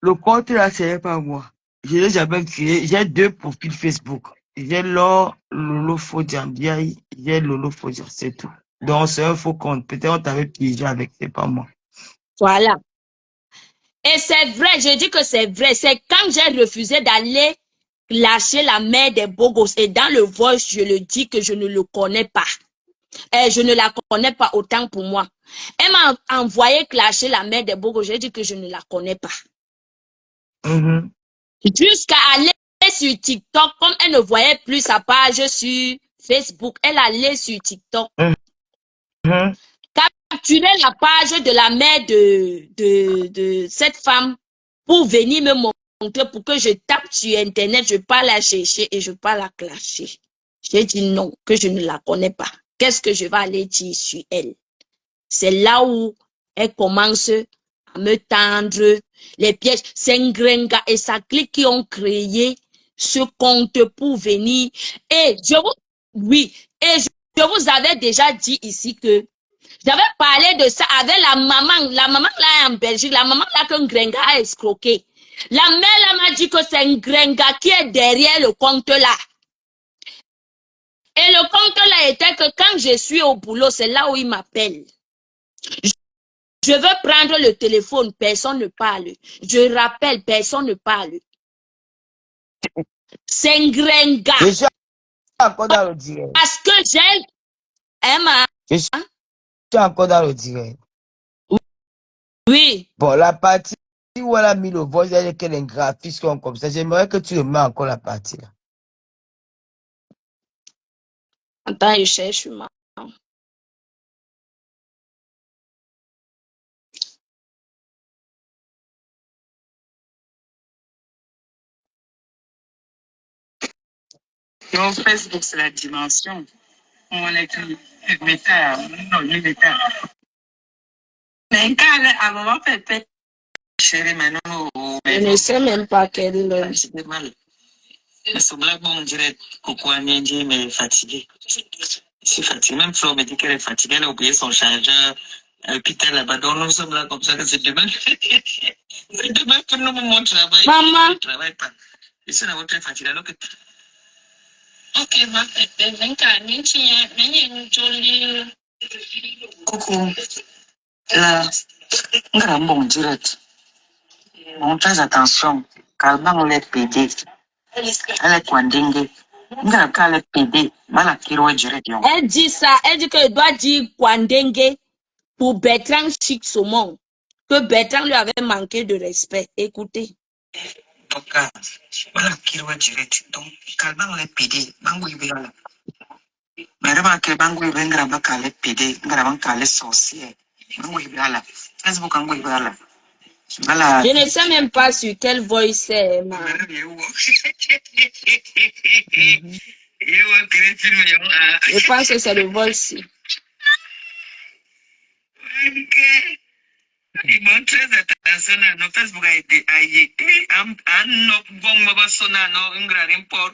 [SPEAKER 4] Le compte là, ce n'est pas moi. Je l'ai jamais créé. J'ai 2 profils Facebook. J'ai Lolo Fodiambiaï, j'ai Lolo Fodia, c'est tout. Donc, c'est un faux compte. Peut-être on t'avait piégé avec, c'est pas moi.
[SPEAKER 1] Voilà. Et c'est vrai, je dis que c'est vrai. C'est quand j'ai refusé d'aller lâcher la mère des Bogos. Et dans le voice, je le dis que je ne le connais pas. Et je ne la connais pas autant pour moi. Elle m'a envoyé clasher la mère des Bogos. J'ai dit que je ne la connais pas. Jusqu'à aller sur TikTok, comme elle ne voyait plus sa page sur Facebook, elle allait sur TikTok. Capturer la page de la mère de cette femme pour venir me montrer, pour que je tape sur Internet, je pas la chercher et je pas la clasher. J'ai dit non, que je ne la connais pas. Qu'est-ce que je vais aller dire sur elle? C'est là où elle commence à me tendre les pièges. C'est Ngrenga et sa clique qui ont créé ce compte pour venir. Et je vous avais déjà dit ici que j'avais parlé de ça avec la maman là en Belgique, la maman là que Ngrenga a escroqué. La mère là m'a dit que c'est Ngrenga qui est derrière le compte là. Et le compte là était que quand je suis au boulot, c'est là où il m'appelle. Je veux prendre le téléphone, personne ne parle. Je rappelle, personne ne parle. C'est Ngrenga.
[SPEAKER 4] Je suis encore dans le direct.
[SPEAKER 1] Parce que j'ai... Emma.
[SPEAKER 4] Je suis encore dans le direct.
[SPEAKER 1] Oui.
[SPEAKER 4] Bon, la partie où elle a mis le voice, elle est qu'elle est graphiste comme ça. J'aimerais que tu remets encore la partie là.
[SPEAKER 1] Attends, je cherche ma...
[SPEAKER 2] Non, Facebook, c'est la dimension. On est que méta, non, le méta. Mais quand à maman pépé, chérie, maintenant,
[SPEAKER 1] Je ne sais même pas quelle...
[SPEAKER 2] c'est mal. Ce black bon, on dirait Coco Aniendi, mais fatigué. Je suis fatigué. Même Flo me dit qu'elle est fatiguée, elle a oublié son chargeur. Puis elle là-bas, donc nous sommes là comme ça, que c'est demain. C'est demain que nous mon travail.
[SPEAKER 1] Maman.
[SPEAKER 2] Je ne travaille pas. Je suis très fatiguée. Alors que... Ok, ma pépé, coucou. Là, bon direct. On fait attention. Calmement, les PD. Elle est Kwandingue. Elle est PD.
[SPEAKER 1] Elle dit ça. Elle dit qu'elle doit dire Kwandenge pour Bertrand Chic Saumon. Que Bertrand lui avait manqué de respect. Écoutez.
[SPEAKER 2] Donc, voilà, Kiroa direct. Donc, calmement, les PD. Bango Ibéala. Mais remarquez, Bango Ibéala, les PD. Ngarabanka, les sorciers. Bango Ibéala. Facebook, Bango Ibéala.
[SPEAKER 1] Je ne sais même pas sur quelle voix c'est, ma. Je pense que c'est le voice.
[SPEAKER 2] Ils montrent très attention à nos Facebook a été à nos bombes sonna nos import.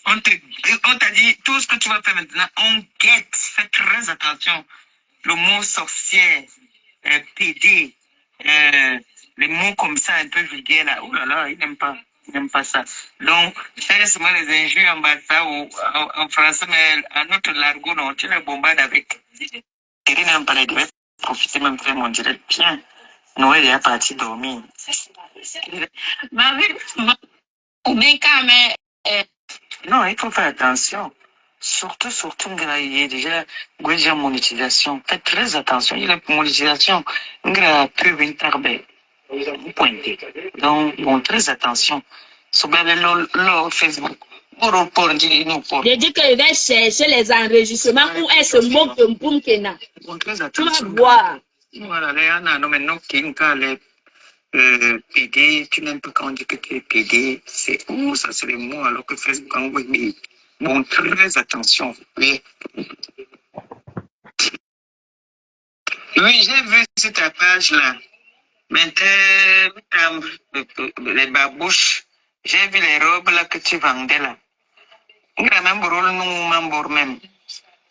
[SPEAKER 2] On t'a dit tout ce que tu vas faire maintenant, on guette, fais très attention. Le mot sorcière, PD, les mots comme ça un peu vulgaires là, oh là là, il n'aime pas ça. Donc, laisse-moi les injures en bas ça ou en français, mais en autre largo, non, tu les bombardes avec. Il n'aime pas les deux. Profiter même faire mon direct bien. Noël est parti dormir. Non, il faut faire attention. Surtout, il y a déjà monétisation. Faites très attention. Il y a la monétisation. Il y a vous pointez. Donc, bon, très attention. Sur le Facebook.
[SPEAKER 1] J'ai dit qu'elle va chercher les enregistrements où elle se moque de Mpoumkena. Tu vas voir.
[SPEAKER 2] Voilà, Léana, non, mais non, PD, tu n'aimes pas quand on dit que tu es PD, c'est où ça, c'est les mots, alors que Facebook, mais bon, très attention, oui. Oui, j'ai vu sur ta page là, maintenant, les babouches, j'ai vu les robes là que tu vendais là. Même même.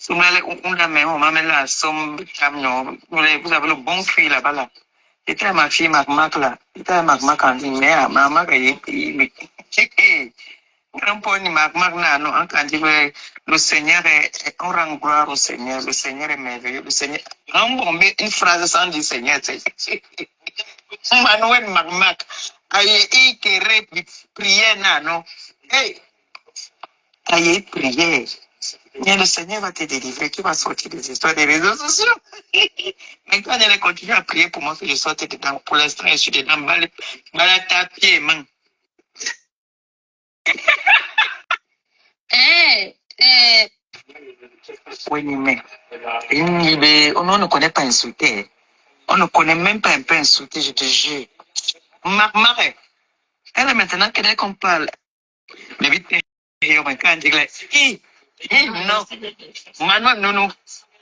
[SPEAKER 2] On a même, on m'a mis la somme, camion. Vous avez le bon cri là-bas là. C'était ma fille, Mac là. C'était Mac quand dit, mais maman, il un peu ni Mac là, non, quand dit, le Seigneur est, on rend gloire au Seigneur, le Seigneur est merveilleux, le Seigneur. Un bon, mais une phrase sans dire Seigneur, c'est. Manuel Mac, aïe, qui prière, non. Hey, aïe, prière. Mais le Seigneur va te délivrer, tu vas sortir des histoires des réseaux sociaux. Mais quand elle continue à prier pour moi que je sorte dedans, pour l'instant, je suis dedans, balata pied, man. Oui, mais on ne connaît pas insulter. On ne connaît même pas un peu insulter, je te jure. Marie, elle est maintenant qu'elle qu'on parle. Mais vite, quand dit, non. Manuel, non.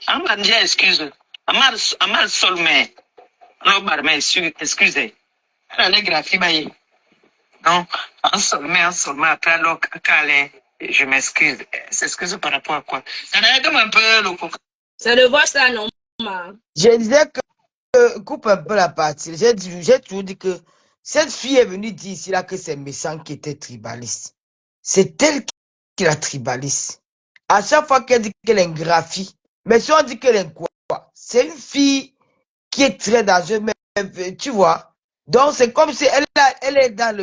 [SPEAKER 2] Amar, déjà, excuse. Amar, sol, mais. Non, mais excusez. Elle est graphie, baye. Non, en seulement, après, alors, je m'excuse. S'excuse par rapport à quoi? Ça aide un peu, le coco.
[SPEAKER 1] C'est le voice là, non, ma.
[SPEAKER 4] Je disais que, coupe un peu la partie. J'ai toujours dit que cette fille est venue dire ici là que c'est Messan qui était tribaliste. C'est elle qui la tribaliste. À chaque fois qu'elle dit qu'elle est une graphie, mais si on dit qu'elle est quoi? C'est une fille qui est très dangereuse, mais tu vois. Donc c'est comme si elle est dans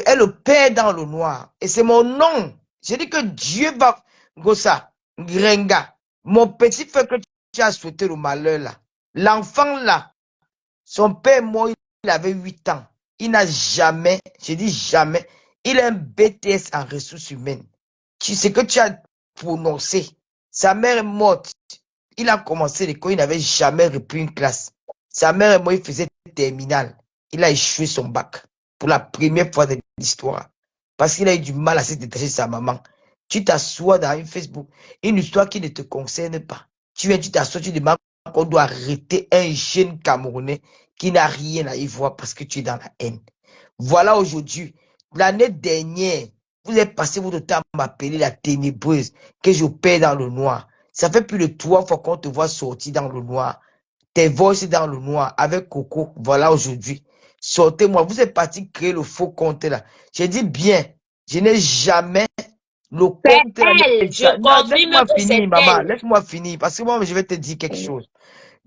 [SPEAKER 4] elle opère dans le noir. Et c'est mon nom. J'ai dit que Dieu va, Gossa, Grenga, mon petit frère que tu as souhaité le malheur là. L'enfant là, son père mort, il avait 8 ans. Il n'a jamais, je dis jamais, il a un BTS en ressources humaines. Tu sais que tu as prononcé. Sa mère est morte. Il a commencé l'école, il n'avait jamais repris une classe. Sa mère est morte, il faisait terminale. Il a échoué son bac pour la première fois de l'histoire. Parce qu'il a eu du mal à se détacher de sa maman. Tu t'assois dans une Facebook, une histoire qui ne te concerne pas. Tu viens, tu t'assois, tu demandes qu'on doit arrêter un jeune Camerounais qui n'a rien à y voir parce que tu es dans la haine. Voilà aujourd'hui, l'année dernière, vous avez passé votre temps à m'appeler la ténébreuse, que j'opère dans le noir. Ça fait plus de 3 fois qu'on te voit sortir dans le noir. Tes voices dans le noir avec Coco. Voilà aujourd'hui. Sortez-moi. Vous êtes parti créer le faux compte là. J'ai dit bien, je n'ai jamais le
[SPEAKER 1] C'est
[SPEAKER 4] compte là.
[SPEAKER 1] elle. Je
[SPEAKER 4] Non,
[SPEAKER 1] confirme
[SPEAKER 4] laisse-moi
[SPEAKER 1] que c'est
[SPEAKER 4] finir, maman.
[SPEAKER 1] elle.
[SPEAKER 4] Laisse-moi finir. Parce que moi, je vais te dire quelque chose.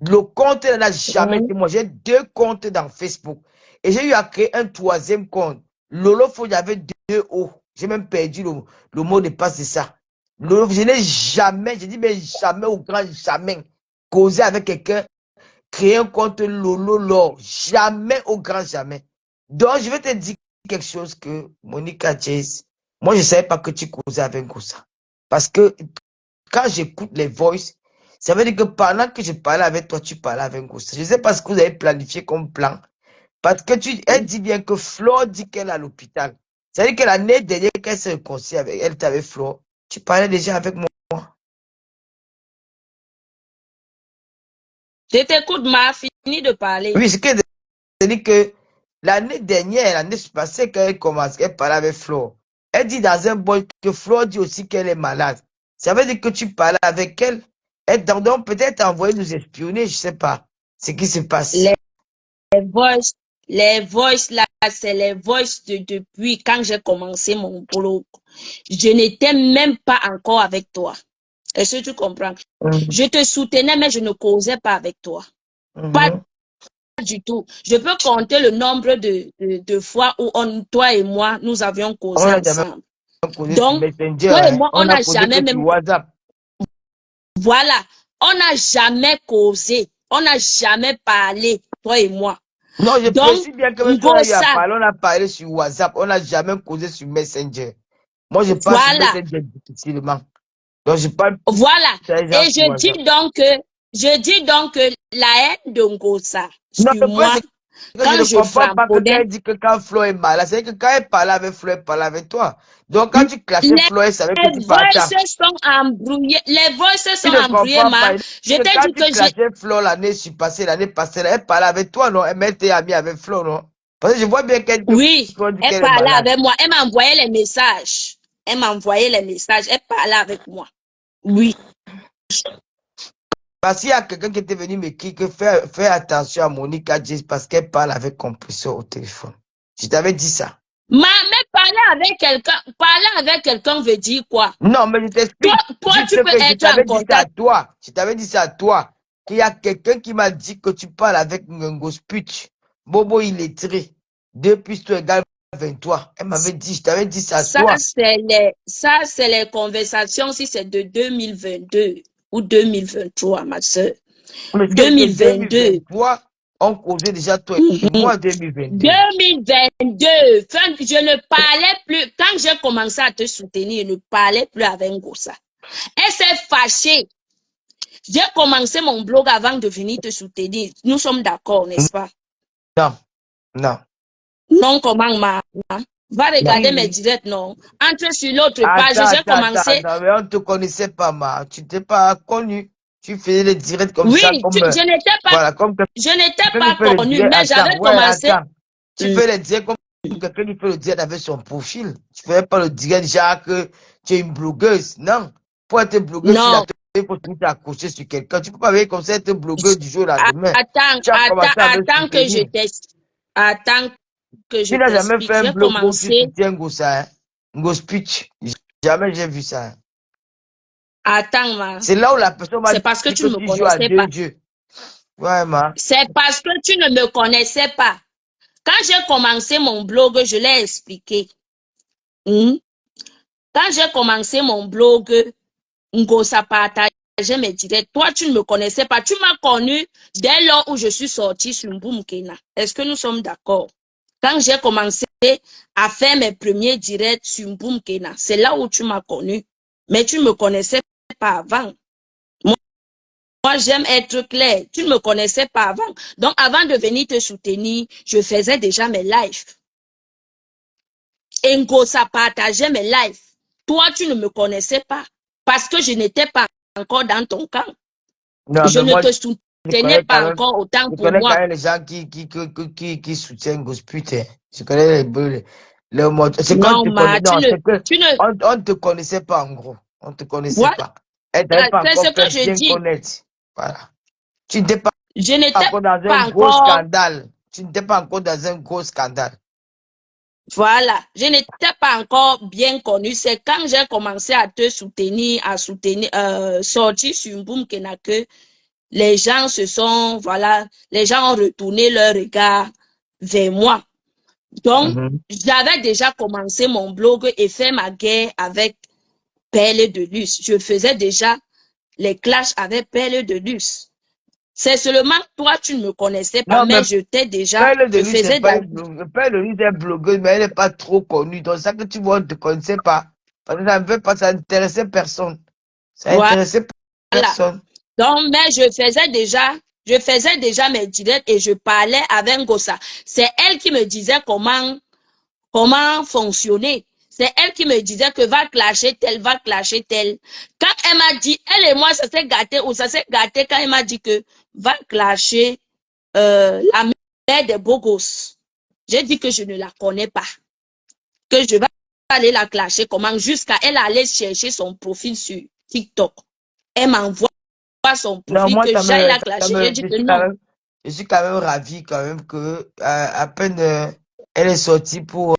[SPEAKER 4] Le compte là n'a jamais été moi. J'ai 2 comptes dans Facebook. Et j'ai eu à créer un 3e compte. Lolo Fo, j'avais 2 O. J'ai même perdu le mot de passe de ça. Lolo, je n'ai jamais, je dis mais jamais au grand jamais, causé avec quelqu'un, créer un compte Lolo Lor. Jamais au grand jamais. Donc, je vais te dire quelque chose que, Monica Chase, moi, je ne savais pas que tu causais avec Gossa. Parce que quand j'écoute les voices, ça veut dire que pendant que je parlais avec toi, tu parlais avec Gossa. Je ne sais pas ce que vous avez planifié comme plan. Parce que elle dit bien que Flo dit qu'elle est à l'hôpital. C'est-à-dire que l'année dernière, qu'elle s'est réconciliée avec elle, t'avais Flo. Tu parlais déjà avec moi.
[SPEAKER 1] Je t'écoute, ma fini de parler.
[SPEAKER 4] Oui, c'est-à-dire que l'année dernière, l'année passée, quand elle commence, elle parlait avec Flo. Elle dit dans un boy que Flo dit aussi qu'elle est malade. Ça veut dire que tu parlais avec elle. Elle t'a donc peut-être envoyé nous espionner, je ne sais pas ce qui se passe.
[SPEAKER 1] Les voices là, c'est les voices depuis quand j'ai commencé mon boulot. Je n'étais même pas encore avec toi. Est-ce que tu comprends? Je te soutenais, mais je ne causais pas avec toi. Pas du tout. Je peux compter le nombre de fois où toi et moi, nous avions causé
[SPEAKER 4] On a jamais
[SPEAKER 1] ensemble.
[SPEAKER 4] causé sur
[SPEAKER 1] Donc,
[SPEAKER 4] Messenger,
[SPEAKER 1] toi et
[SPEAKER 4] hein.
[SPEAKER 1] moi, on
[SPEAKER 4] On a
[SPEAKER 1] n'a
[SPEAKER 4] causé
[SPEAKER 1] jamais
[SPEAKER 4] que sur
[SPEAKER 1] même...
[SPEAKER 4] WhatsApp.
[SPEAKER 1] Voilà. On n'a jamais causé. On n'a jamais parlé, toi et moi.
[SPEAKER 4] Non, je
[SPEAKER 1] Donc,
[SPEAKER 4] précise bien que même si on a eu à
[SPEAKER 1] Ngossa,
[SPEAKER 4] parler, on a parlé sur WhatsApp, on n'a jamais causé sur Messenger. Moi, je parle sur
[SPEAKER 1] voilà.
[SPEAKER 4] Messenger difficilement. Donc, je parle
[SPEAKER 1] Voilà.
[SPEAKER 4] sur les gens
[SPEAKER 1] Et
[SPEAKER 4] sur WhatsApp.
[SPEAKER 1] je dis donc que la haine de Ngossa
[SPEAKER 4] Non,
[SPEAKER 1] sur
[SPEAKER 4] le point,
[SPEAKER 1] moi,
[SPEAKER 4] c'est que je
[SPEAKER 1] quand
[SPEAKER 4] ne
[SPEAKER 1] je
[SPEAKER 4] comprends pas que quand
[SPEAKER 1] frapponnais,
[SPEAKER 4] elle dit que quand Flo est malade, c'est que quand elle parlait avec Flo, elle parlait avec toi. Donc, quand
[SPEAKER 1] les
[SPEAKER 4] tu clashais Flo, elle savait que tu
[SPEAKER 1] voices
[SPEAKER 4] partais.
[SPEAKER 1] sont embrouillées. Les voices
[SPEAKER 4] Tu
[SPEAKER 1] sont
[SPEAKER 4] ne
[SPEAKER 1] embrouillées,
[SPEAKER 4] comprends pas.
[SPEAKER 1] ma.
[SPEAKER 4] Il
[SPEAKER 1] Je
[SPEAKER 4] dit que
[SPEAKER 1] t'ai
[SPEAKER 4] quand
[SPEAKER 1] dit
[SPEAKER 4] tu
[SPEAKER 1] que j'ai...
[SPEAKER 4] clashais Flo l'année passée, là, elle parlait avec toi, non? Elle était amie avec Flo, non? Parce que je vois bien qu'elle dit que
[SPEAKER 1] Oui,
[SPEAKER 4] Flo dit
[SPEAKER 1] elle
[SPEAKER 4] qu'elle est
[SPEAKER 1] parlait
[SPEAKER 4] malade.
[SPEAKER 1] avec moi. Elle m'envoyait les messages. Elle m'envoyait les messages. Elle parlait avec moi. Oui.
[SPEAKER 4] Parce qu'il y a quelqu'un qui était venu m'écrire que fais attention à Monique Adjis parce qu'elle parle avec compresseur au téléphone. Je t'avais dit ça.
[SPEAKER 1] Mais parler avec quelqu'un veut dire quoi?
[SPEAKER 4] Non, mais je
[SPEAKER 1] Toi,
[SPEAKER 4] t'explique.
[SPEAKER 1] tu
[SPEAKER 4] Juste
[SPEAKER 1] peux
[SPEAKER 4] que je
[SPEAKER 1] être en
[SPEAKER 4] t'avais dit ça à
[SPEAKER 1] contact.
[SPEAKER 4] toi. Je t'avais dit ça à toi. Qu'il y a quelqu'un qui m'a dit que tu parles avec Ngongo Sputch. Bobo illettré. 2 plus 2 égale 23. Elle m'avait dit, je t'avais dit ça à
[SPEAKER 1] Ça,
[SPEAKER 4] toi.
[SPEAKER 1] c'est les conversations, si c'est de 2022 ou 2023, ma soeur.
[SPEAKER 4] Mais c'est que
[SPEAKER 1] 2022.
[SPEAKER 4] 2023, on causait déjà toi et
[SPEAKER 1] Mhm.
[SPEAKER 4] moi 2022.
[SPEAKER 1] 2022. Je ne parlais plus. Quand j'ai commencé à te soutenir, je ne parlais plus avec Ngosa. Elle s'est fâchée. J'ai commencé mon blog avant de venir te soutenir. Nous sommes d'accord, n'est-ce pas?
[SPEAKER 4] Non, non.
[SPEAKER 1] Non, comment, va
[SPEAKER 4] Non.
[SPEAKER 1] regarder mes
[SPEAKER 4] Oui.
[SPEAKER 1] directs, non. Entre sur l'autre page, j'ai
[SPEAKER 4] Attends,
[SPEAKER 1] commencé.
[SPEAKER 4] non, mais on ne te connaissait pas, ma. Tu t'es pas connu. Tu faisais les directs comme
[SPEAKER 1] Oui,
[SPEAKER 4] ça, comme,
[SPEAKER 1] je n'étais pas,
[SPEAKER 4] voilà, comme
[SPEAKER 1] je n'étais
[SPEAKER 4] quelqu'un qui
[SPEAKER 1] pas
[SPEAKER 4] fait le
[SPEAKER 1] connue,
[SPEAKER 4] direct.
[SPEAKER 1] mais
[SPEAKER 4] Attends,
[SPEAKER 1] j'avais
[SPEAKER 4] ouais,
[SPEAKER 1] commencé.
[SPEAKER 4] attends. Tu fais les directs comme quelqu'un qui fait le direct avec son profil. Tu fais pas le direct genre que tu es une blogueuse. Non. Pour être blogueuse sur la
[SPEAKER 1] Non,
[SPEAKER 4] télé, il faut tout accrocher sur quelqu'un. Tu peux pas venir comme ça être blogueuse du jour au lendemain. Tu as commencé à me
[SPEAKER 1] attends que je
[SPEAKER 4] soutenir.
[SPEAKER 1] t'explique. Attends que je
[SPEAKER 4] Tu n'as jamais
[SPEAKER 1] t'explique.
[SPEAKER 4] fait un
[SPEAKER 1] J'ai
[SPEAKER 4] blog où tu
[SPEAKER 1] commencé.
[SPEAKER 4] soutiens Gossa, hein? Go speech. Jamais j'ai vu ça, hein.
[SPEAKER 1] Attends,
[SPEAKER 4] C'est là où la personne m'a
[SPEAKER 1] c'est
[SPEAKER 4] dit
[SPEAKER 1] parce que tu
[SPEAKER 4] que
[SPEAKER 1] ne me
[SPEAKER 4] tu joues à
[SPEAKER 1] connaissais
[SPEAKER 4] deux
[SPEAKER 1] pas.
[SPEAKER 4] jeux. Ouais, ma.
[SPEAKER 1] C'est parce que tu ne me connaissais pas. Quand j'ai commencé mon blog, je l'ai expliqué. Hmm? Quand j'ai commencé mon blog, Ngosa partageait mes directs. Toi, tu ne me connaissais pas. Tu m'as connu dès lors où je suis sortie sur Mboum Kena. Est-ce que nous sommes d'accord? Quand j'ai commencé à faire mes premiers directs sur Mboum Kena, c'est là où tu m'as connu. Mais tu ne me connaissais pas avant. Moi, j'aime être clair. Tu ne me connaissais pas avant. Donc, avant de venir te soutenir, je faisais déjà mes lives. Ngosa partageait mes lives. Toi, tu ne me connaissais pas parce que je n'étais pas encore dans ton camp.
[SPEAKER 4] Non,
[SPEAKER 1] Je
[SPEAKER 4] mais
[SPEAKER 1] ne
[SPEAKER 4] moi,
[SPEAKER 1] te
[SPEAKER 4] je
[SPEAKER 1] soutenais
[SPEAKER 4] connais quand
[SPEAKER 1] pas
[SPEAKER 4] même,
[SPEAKER 1] encore autant
[SPEAKER 4] je
[SPEAKER 1] pour
[SPEAKER 4] connais quand
[SPEAKER 1] moi.
[SPEAKER 4] même les gens qui soutiennent Gosput, hein. Je connais le mot. C'est quand
[SPEAKER 1] Non,
[SPEAKER 4] tu connais, non, c'est que,
[SPEAKER 1] tu ne,
[SPEAKER 4] on ne te connaissait pas, en gros. On ne te connaissait
[SPEAKER 1] voilà,
[SPEAKER 4] pas. Elle t'avait pas
[SPEAKER 1] c'est ce
[SPEAKER 4] encore fait
[SPEAKER 1] que je
[SPEAKER 4] bien
[SPEAKER 1] dis.
[SPEAKER 4] connaître. Voilà. Tu n'étais pas
[SPEAKER 1] Je n'étais
[SPEAKER 4] encore dans un
[SPEAKER 1] pas
[SPEAKER 4] gros
[SPEAKER 1] encore,
[SPEAKER 4] scandale. Tu n'étais pas encore dans un gros scandale.
[SPEAKER 1] voilà, je n'étais pas encore bien connue. C'est quand j'ai commencé à te soutenir, sortir sur Mboum Kena que les gens se sont, voilà, les gens ont retourné leur regard vers moi. Donc,
[SPEAKER 4] Mhm.
[SPEAKER 1] j'avais déjà commencé mon blog et fait ma guerre avec Perle de Luce. Je faisais déjà les clashs avec Perle de Luce. C'est seulement toi, tu ne me connaissais pas,
[SPEAKER 4] Non, mais
[SPEAKER 1] mais je t'ai déjà,
[SPEAKER 4] Perle de
[SPEAKER 1] je
[SPEAKER 4] lui, c'est
[SPEAKER 1] faisais
[SPEAKER 4] pas
[SPEAKER 1] d'ailleurs.
[SPEAKER 4] une blogueuse. Perle de lui, c'est une blogueuse, mais elle n'est pas trop connue. Donc, ça que tu vois, on ne te connaissait pas. Parce que ça ne veut pas, ça n'intéressait personne. Ça
[SPEAKER 1] Voilà.
[SPEAKER 4] n'intéressait personne.
[SPEAKER 1] Donc, mais je faisais déjà mes directs et je parlais avec Gossa. C'est elle qui me disait comment fonctionner. C'est elle qui me disait que va clasher tel, va clasher tel. Quand elle m'a dit, elle et moi, ça s'est gâté ou ça s'est gâté quand elle m'a dit que va clasher la mère des beaux gosses. J'ai dit que je ne la connais pas, que je vais aller la clasher comment jusqu'à elle aller chercher son profil sur TikTok. Elle m'envoie son
[SPEAKER 4] Non,
[SPEAKER 1] profil
[SPEAKER 4] moi,
[SPEAKER 1] que j'aille la clasher. J'ai dit que non.
[SPEAKER 4] je suis quand même ravi quand même que, à peine, elle est sortie pour,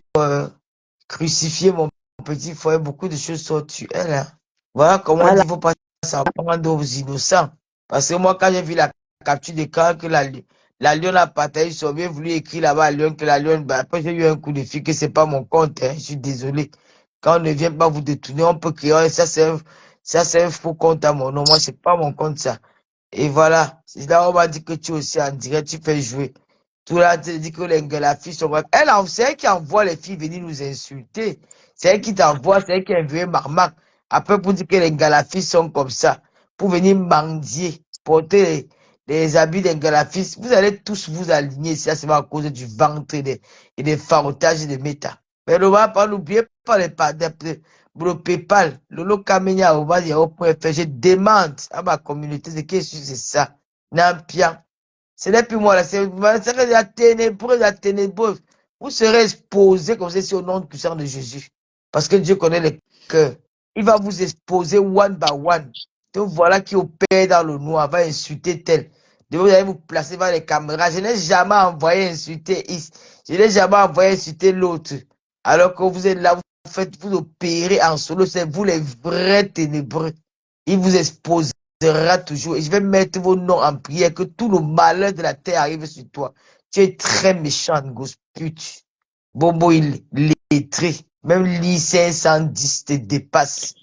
[SPEAKER 4] crucifier mon petit frère, beaucoup de choses sont sur elle, hein. Voilà comment on dit,
[SPEAKER 1] Voilà.
[SPEAKER 4] il ne faut pas s'en prendre aux innocents. Parce que moi, quand j'ai vu la capture d'écran que la lionne a partagé, ils ont bien voulu écrire là-bas à Lyon que la lionne, bah, après j'ai eu un coup de fil que c'est pas mon compte, hein. Je suis désolé. Quand on ne vient pas vous détourner, on peut créer, ça c'est un faux compte à mon nom. Moi, c'est pas mon compte, ça. Et voilà. C'est là où on m'a dit que tu es aussi en direct, tu fais jouer. Tout là, tu dis que la fille sont bref. C'est elle qui envoie les filles venir nous insulter. C'est elle qui t'envoie, c'est elle qui a envoyé Marmac. Après, pour dire que les galafis sont comme ça. Pour venir mendier, porter les habits des galafis. Vous allez tous vous aligner. Ça, c'est à cause du ventre et des farotages et des méta. Mais n'oubliez pas le PayPal. Lolo Kamenya, je demande à ma communauté de qu'est-ce que c'est ça. Nampia. Ce n'est plus moi, là, c'est la ténébreuse. Vous serez exposé comme ça, c'est au nom puissant de Jésus. Parce que Dieu connaît les cœurs. Il va vous exposer one by one. Donc voilà qui opère dans le noir, va insulter tel. Donc vous allez vous placer devant les caméras. Je n'ai jamais envoyé insulter Is. Je n'ai jamais envoyé insulter l'autre. Alors que vous êtes là, vous opérez en solo. C'est vous les vrais ténébreux. Il vous exposera toujours. Et je vais mettre vos noms en prière. Que tout le malheur de la terre arrive sur toi. Tu es très méchant, gosse pute. Bobo, il lettré. Même l'IC 110 te dépasse.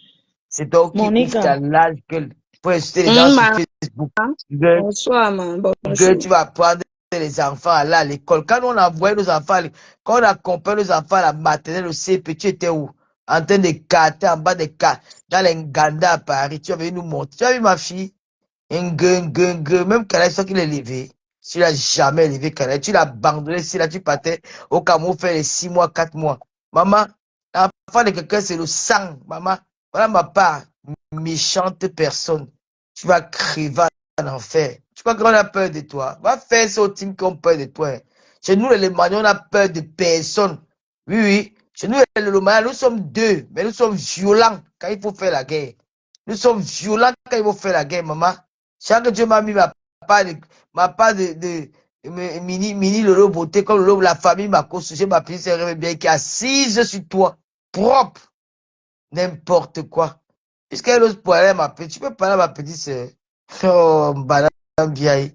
[SPEAKER 4] C'est toi qui ouvre ta
[SPEAKER 5] Monica,
[SPEAKER 4] large gueule pour insulter les gens sur
[SPEAKER 1] Ma,
[SPEAKER 4] Facebook. Gueule,
[SPEAKER 1] bonsoir, ma,
[SPEAKER 4] gueule,
[SPEAKER 1] bonjour.
[SPEAKER 4] tu vas prendre les enfants à l'école. Quand on envoyait nos enfants, quand on accompagnait nos enfants à la maternelle au CP, tu étais où? En train de carter en bas des cas, dans les Nganda à Paris. Tu as venu nous montrer. Tu as vu ma fille? Même Kalaï, c'est toi qui l'as élevé. Tu l'as jamais élevé, Kalaï. Tu l'as abandonné. Si là, tu partais au Cameroun faire les 6 mois, 4 mois. Maman, l'enfant de quelqu'un, c'est le sang. Maman, voilà ma part. Méchante personne. Tu vas crever en enfer. Tu crois qu'on a peur de toi? Va faire ce team qui ont peur de toi. Hein. Chez nous, les Lémaniens, on a peur de personne. Oui, oui. Chez nous, les Lémaniens, nous sommes deux. Mais nous sommes violents quand il faut faire la guerre. Nous sommes violents quand il faut faire la guerre, maman. Chaque Dieu m'a mis ma part de mini Lolo beauté, comme Lolo, la famille m'a consulté, ma petite sœur bien qui est assise sur toi, propre, n'importe quoi. Puisqu'elle ose parler à ma petite, tu peux parler à ma petite sœur. Oh, madame vieille.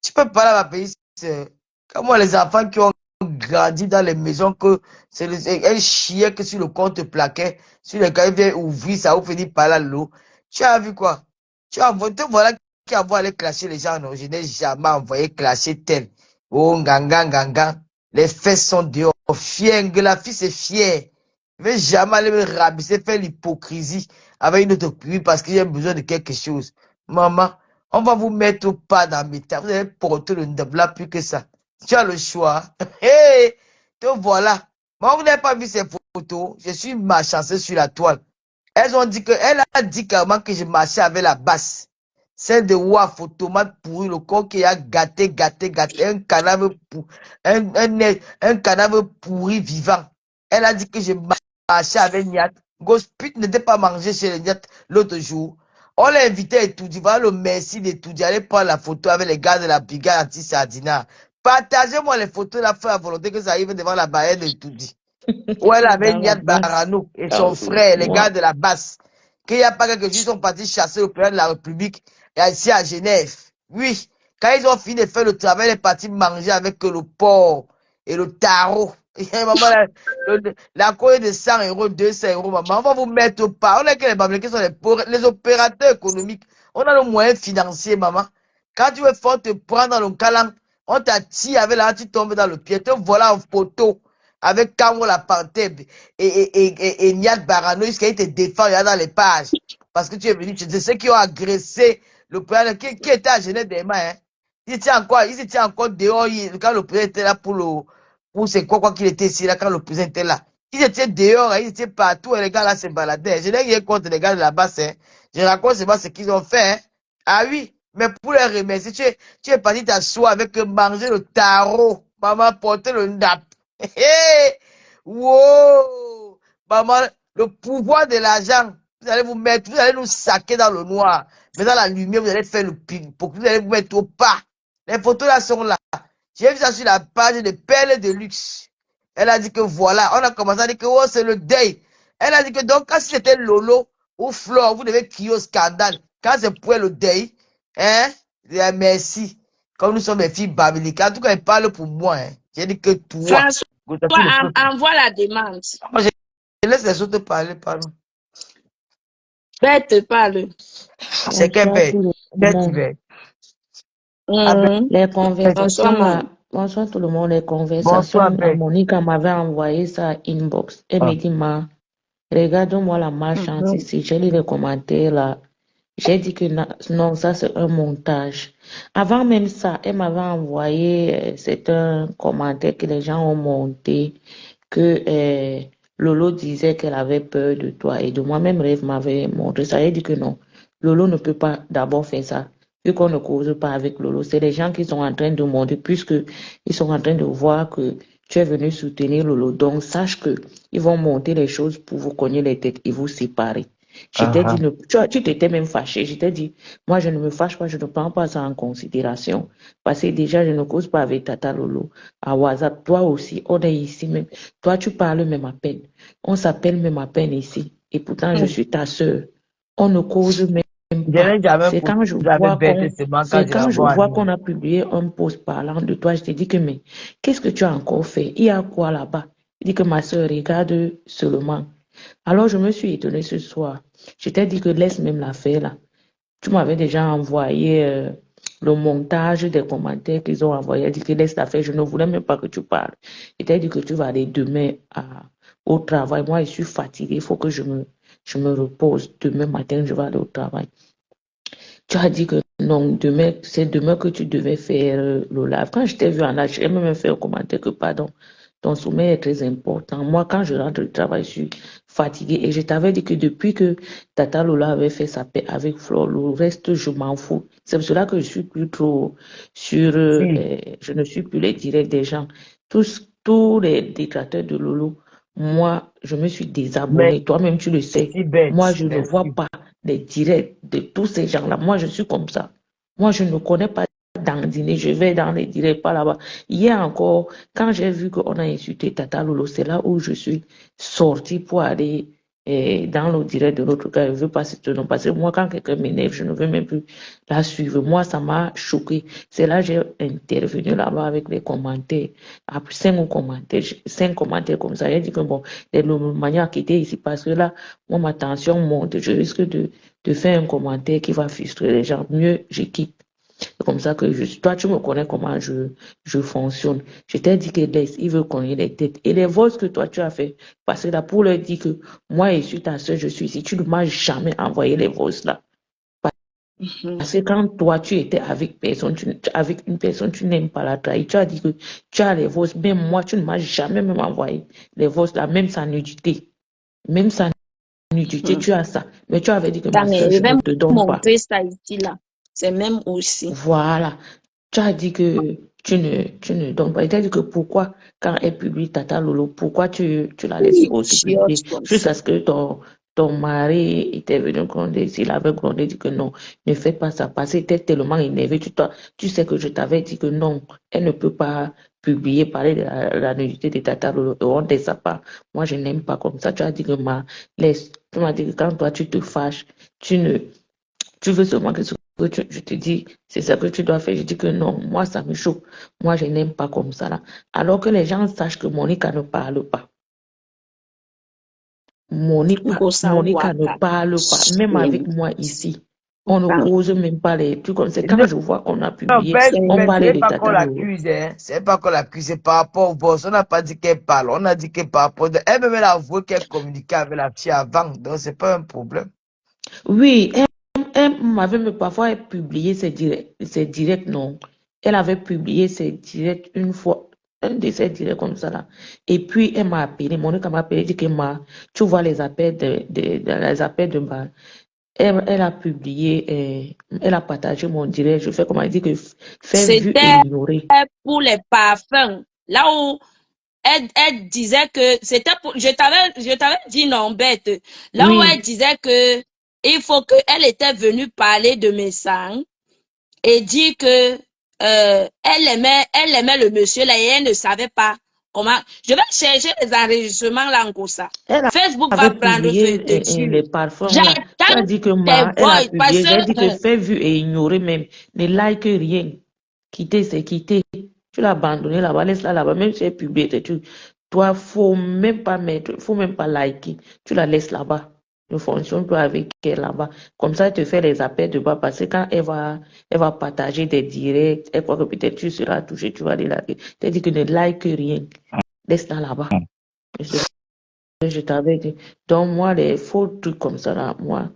[SPEAKER 4] Tu peux parler à ma petite sœur. Comment les enfants qui ont grandi dans les maisons que c'est un chien que sur le compte plaquait, sur le cas il vient ouvrir, ça vous finit par là l'eau. Tu as vu quoi? Tu as voté, voilà qui a aller clasher les gens. Non, je n'ai jamais envoyé clasher tel. Oh, nganga. Les fesses sont dehors. Fier, la fille c'est fier. Je ne vais jamais aller me rabaisser, faire l'hypocrisie avec une autre pluie parce qu'il y a besoin de quelque chose. Maman, on va vous mettre au pas dans mes temps. Vous allez porter le ndabla plus que ça. Tu as le choix. Hey, te voilà. Moi, vous n'avez pas vu ces photos. Je suis malchanceux sur la toile. Elle a dit carrément que je marchais avec la basse. Celle de Waf, tomate pourri, le corps qui a gâté, un cadavre, un cadavre pourri vivant. Elle a dit que je marchais avec Niat. Gosput n'était pas mangé chez les Niat l'autre jour. On l'a invité à étudier, voilà le merci d'étudier, allez prendre la photo avec les gars de la brigade anti-sardina. Partagez-moi les photos, la foi à volonté que ça arrive devant la barrière d'étudier. Où elle avait
[SPEAKER 5] dans la
[SPEAKER 4] Niat
[SPEAKER 5] basse.
[SPEAKER 4] Barano et
[SPEAKER 5] Ah
[SPEAKER 4] son
[SPEAKER 5] oui,
[SPEAKER 4] frère, les gars
[SPEAKER 5] moi.
[SPEAKER 4] de la basse. Qu'il n'y a pas quelques jours, ils sont partis chasser le président de la République ici à Genève. Oui, quand ils ont fini de faire le travail, ils sont partis manger avec le porc et le tarot. Et maman, la cour est de 100 euros, 200 euros, maman. On va vous mettre au pas. On est que les Bamilekis sont les opérateurs économiques. On a le moyen financier, maman. Quand tu veux fort te prendre dans le calan, on t'attire avec là, tu tombes dans le pied. Te voilà en photo avec Kamo la panthère et Niat Barano, jusqu'à il te défend dans les pages. Parce que tu es venu, c'est ceux qui ont agressé le président qui était à Genève des mains. Hein. Il était encore dehors quand le président était là pour c'est quoi qu'il était ici là quand le président était là. Ils étaient dehors, hein, ils étaient partout et les gars là se baladaient. Je n'ai rien contre les gars de là-bas. Hein. Je raconte seulement ce qu'ils ont fait. Hein. Ah oui, mais pour les remercier, tu es parti t'asseoir avec manger le tarot, maman porter le nap. Hey, wow, maman, le pouvoir de l'argent, vous allez vous mettre, vous allez nous saquer dans le noir. Mais dans la lumière, vous allez faire le ping pour que vous allez vous mettre au pas. Les photos là sont là. J'ai vu ça sur la page de Perles de Luxe. Elle a dit que voilà, on a commencé à dire que oh, c'est le deuil. Elle a dit que donc, quand c'était Lolo ou Flore, vous devez crier au scandale. Quand c'est pour le deuil, hein, merci. Comme nous sommes des filles babyloniques, en tout cas, elle parle pour moi. Hein. J'ai dit que toi,
[SPEAKER 1] François, envoie la demande.
[SPEAKER 4] moi, je laisse les autres parler, pardon.
[SPEAKER 1] Bête, parle.
[SPEAKER 4] C'est qu'un
[SPEAKER 5] Bonsoir
[SPEAKER 4] bête.
[SPEAKER 5] tout le
[SPEAKER 4] Bête
[SPEAKER 5] monde.
[SPEAKER 4] hiver. Ah, bête.
[SPEAKER 5] Les
[SPEAKER 1] Bonsoir,
[SPEAKER 5] conversations
[SPEAKER 1] maman.
[SPEAKER 5] là, bonsoir tout le monde. Les
[SPEAKER 4] Bonsoir,
[SPEAKER 5] conversations,
[SPEAKER 4] bête.
[SPEAKER 5] Monica m'avait envoyé ça inbox. Elle
[SPEAKER 4] Ah.
[SPEAKER 5] me dit, regarde-moi la marchande ici. J'ai lu les commentaires là. J'ai dit que non, ça c'est un montage. Avant même ça, elle m'avait envoyé, c'est un commentaire que les gens ont monté, que Lolo disait qu'elle avait peur de toi et de moi. Même Rêve m'avait montré ça. Elle dit que non, Lolo ne peut pas d'abord faire ça, vu qu'on ne cause pas avec Lolo. C'est les gens qui sont en train de monter, puisque ils sont en train de voir que tu es venu soutenir Lolo. Donc, sache que ils vont monter les choses pour vous cogner les têtes et vous séparer. Je t'ai dit, tu t'étais même fâché. Je t'ai dit, moi, je ne me fâche pas, je ne prends pas ça en considération. Parce que déjà, je ne cause pas avec Tata Lolo à WhatsApp. Toi aussi, on est ici même. Toi, tu parles même à peine. On s'appelle même à peine ici. Et pourtant, je suis ta sœur. On ne cause même
[SPEAKER 4] Je
[SPEAKER 5] pas.
[SPEAKER 4] n'ai jamais
[SPEAKER 5] C'est quand je
[SPEAKER 4] j'avais
[SPEAKER 5] vois
[SPEAKER 4] bête
[SPEAKER 5] qu'on,
[SPEAKER 4] seulement quand
[SPEAKER 5] c'est
[SPEAKER 4] je la
[SPEAKER 5] quand je
[SPEAKER 4] vois en
[SPEAKER 5] vois
[SPEAKER 4] ligne.
[SPEAKER 5] qu'on a publié un post parlant de toi, je te dis que, mais qu'est-ce que tu as encore fait? Il y a quoi là-bas? Il dit que ma soeur regarde seulement. Alors, je me suis étonnée ce soir. Je t'ai dit que laisse même l'affaire là. Tu m'avais déjà envoyé le montage des commentaires qu'ils ont envoyé. Dit que laisse l'affaire. Je ne voulais même pas que tu parles. Je t'ai dit que tu vas aller demain au travail. Moi, je suis fatiguée. Il faut que je me repose. Demain matin, je vais aller au travail. Tu as dit que non, demain, c'est demain que tu devais faire le live. Quand je t'ai vu en live, j'ai même fait un commentaire que, pardon, ton sommeil est très important. Moi, quand je rentre du travail, je suis fatiguée. Et je t'avais dit que depuis que Tata Lola avait fait sa paix avec Flo, le reste, je m'en fous. C'est pour cela que je suis plus trop sur,
[SPEAKER 4] Si,
[SPEAKER 5] je ne suis plus les directs des gens. Tous les détracteurs de Lolo, moi, je me suis
[SPEAKER 4] mais
[SPEAKER 5] désabonnée. Toi-même, tu le sais.
[SPEAKER 4] si bête,
[SPEAKER 5] Moi, je ne vois
[SPEAKER 4] merci.
[SPEAKER 5] pas les directs de tous ces gens-là. Moi, je suis comme ça. Moi, je ne connais pas dans le dîner. Je vais dans les directs, pas là-bas. Hier encore, quand j'ai vu qu'on a insulté Tata Lolo, c'est là où je suis sortie pour aller dans le direct de l'autre gars. Je ne veux pas citer le nom. Parce que moi, quand quelqu'un m'énerve, je ne veux même plus la suivre. Moi, ça m'a choqué. C'est là que j'ai intervenu là-bas avec les commentaires. Après 5 commentaires comme ça. J'ai dit que bon, les manières qui étaient ici, parce que là, moi, ma tension monte. Je risque de faire un commentaire qui va frustrer les gens. Mieux, je quitte. C'est comme ça que toi, tu me connais comment je fonctionne. Je t'ai dit que laisse, il veut connaître les têtes. Et les voix que toi, tu as fait, parce que là, pour leur dire que moi, je suis ta soeur, je suis ici, tu ne m'as jamais envoyé les voix là. Parce que quand toi, tu étais avec une personne, tu n'aimes pas la trahir. Tu as dit que tu as les voix, même moi, tu ne m'as jamais même envoyé les voix là, même sans nudité. Même sans nudité, tu as ça. Mais tu avais dit que ma soeur,
[SPEAKER 3] Je
[SPEAKER 5] je
[SPEAKER 3] vais
[SPEAKER 5] ne te donne pas.
[SPEAKER 3] montrer ça ici, là. C'est même aussi.
[SPEAKER 5] Voilà. Tu as dit que tu ne donnes pas. Il t'a dit que pourquoi, quand elle publie Tata Lolo, pourquoi tu la laisses aussi
[SPEAKER 3] Chiotte
[SPEAKER 5] publier
[SPEAKER 3] comme ça.
[SPEAKER 5] jusqu'à ce que ton mari était venu gronder. S'il avait grondé, dit que non, ne fais pas ça. Parce que t'es tellement énervé. Tu sais que je t'avais dit que non, elle ne peut pas publier, parler de la nudité de Tata Lolo. Et on ne ça pas. Moi, je n'aime pas comme ça. Tu as dit que laisse. Tu m'as dit que quand toi, tu te fâches, tu ne tu veux seulement que je te dis, c'est ça que tu dois faire. Je dis que non, moi, ça me choque. Moi, je n'aime pas comme ça, là. Alors que les gens sachent que Monica ne parle pas.
[SPEAKER 3] Gosa
[SPEAKER 5] Monica ne
[SPEAKER 3] Waka.
[SPEAKER 5] parle pas. Même avec moi ici, on ne
[SPEAKER 3] Attends,
[SPEAKER 5] cause même pas les trucs comme ça.
[SPEAKER 4] Non,
[SPEAKER 5] Quand je vois qu'on a
[SPEAKER 4] non,
[SPEAKER 5] publié,
[SPEAKER 4] bête,
[SPEAKER 3] c'est
[SPEAKER 5] on
[SPEAKER 4] bête, ce
[SPEAKER 5] parlait
[SPEAKER 4] n'est
[SPEAKER 5] de
[SPEAKER 4] pas qu'on
[SPEAKER 5] Tata Lolo.
[SPEAKER 4] l'accuse, hein. Ce n'est pas qu'on l'accuse, c'est par rapport au boss. On n'a pas dit qu'elle parle, on a dit qu'elle par rapport. Elle-même, elle a avoué qu'elle communiquait avec la fille avant, donc c'est pas un problème.
[SPEAKER 5] Oui, elle m'avait même parfois publié ses directs, non. Elle avait publié ses directs une fois, un de ses directs comme ça là. Et puis elle m'a appelé, Monica m'a appelé, dit que tu vois les appels les appels de ma. Elle a publié, elle a partagé mon direct. Je fais comme elle dit que fait vu et
[SPEAKER 3] c'était
[SPEAKER 5] ignorer.
[SPEAKER 3] pour les parfums. Là où elle disait que c'était pour, je t'avais dit non, bête. Là où elle
[SPEAKER 5] Oui,
[SPEAKER 3] disait que il faut que elle était venue parler de mes sangs et dit que, elle aimait le monsieur là et elle ne savait pas comment. Je vais chercher les enregistrements là en ça.
[SPEAKER 5] elle
[SPEAKER 3] Facebook va
[SPEAKER 5] avait
[SPEAKER 3] prendre feu
[SPEAKER 5] publié
[SPEAKER 3] dessus.
[SPEAKER 5] les parfums là. Tu as
[SPEAKER 3] J'attends
[SPEAKER 5] dit que
[SPEAKER 3] tes
[SPEAKER 5] elle a
[SPEAKER 3] voix parce
[SPEAKER 5] publié. J'ai dit que
[SPEAKER 3] que,
[SPEAKER 5] fait vu et ignorer même. Ne like rien. Quitter, c'est quitter. Tu l'as abandonné là-bas, laisse-la là-bas. Même si elle publie tes trucs, toi, faut même pas mettre, faut même pas liker. Tu la laisses là-bas. Ne fonctionne pas avec elle là-bas. Comme ça, elle te fait les appels de bas parce que quand elle va partager des directs, elle croit que peut-être tu seras touché, tu vas les liker. Tu as dit que ne like rien. Laisse-la là-bas. Je t'avais dit. Donc, moi, les faux trucs comme ça, là, moi,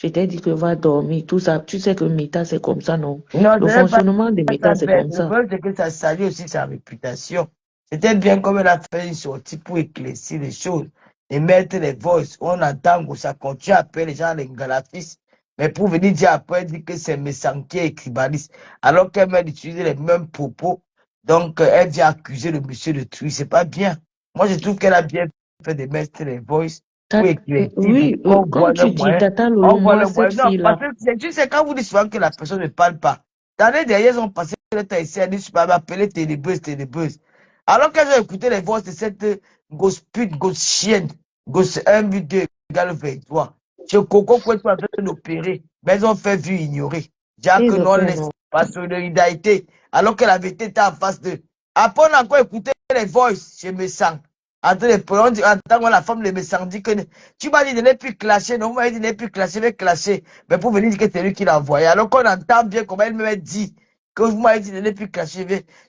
[SPEAKER 5] je t'ai dit que va dormir, tout ça. Tu sais que Meta, c'est comme ça, non?
[SPEAKER 4] Non,
[SPEAKER 5] Le
[SPEAKER 4] ce n'est pas
[SPEAKER 5] fonctionnement de
[SPEAKER 4] ça
[SPEAKER 5] Meta, c'est
[SPEAKER 4] bête.
[SPEAKER 5] comme
[SPEAKER 4] Le
[SPEAKER 5] ça.
[SPEAKER 4] problème, c'est que ça salit aussi sa réputation. C'était bien comme elle a fait une sortie pour éclaircir les choses et mettre les voices. On entend que ça continue à appeler les gens les galafistes. Mais pour venir dire après, dire que c'est Messanquier et Kribalis, alors qu'elle m'a utilisé les mêmes propos. Donc, elle vient accuser le monsieur de truc. C'est pas bien. Moi, je trouve qu'elle a bien fait de mettre les voices Oui, créative,
[SPEAKER 5] Oui,
[SPEAKER 4] on
[SPEAKER 5] quand
[SPEAKER 4] voit le
[SPEAKER 5] tu dis
[SPEAKER 4] moyen,
[SPEAKER 5] Tata Lolo,
[SPEAKER 4] on voit
[SPEAKER 5] moi,
[SPEAKER 4] le
[SPEAKER 5] cette
[SPEAKER 4] moyen. Non, parce
[SPEAKER 5] fille-là,
[SPEAKER 4] que tu sais, quand vous dites souvent que la personne ne parle pas, l'année dernière, ils ont passé le temps ici à dire, je peux m'appeler ténébreuse, ténébreuse. Alors que j'ai écouté les voix de cette grosse pute, grosse chienne, grosse 1,2 égale 23. Chez Coco, quoi, tu es en train d'opérer, mais ils ont fait vu ignorer. Jacques
[SPEAKER 5] ils ont
[SPEAKER 4] non
[SPEAKER 5] fait
[SPEAKER 4] laisse
[SPEAKER 5] non.
[SPEAKER 4] pas solidarité, alors que la vérité était en face d'eux. Après, on a encore écouté les voices, je me sens. Entre les on dit, attends, la femme de me sent dit que tu m'as dit de ne plus clasher, non, moi, il dit de ne plus clasher, mais clasher. Mais pour venir dire que c'est lui qui l'a envoyé. Alors qu'on entend bien comment elle me dit que vous m'avez dit de ne plus clasher,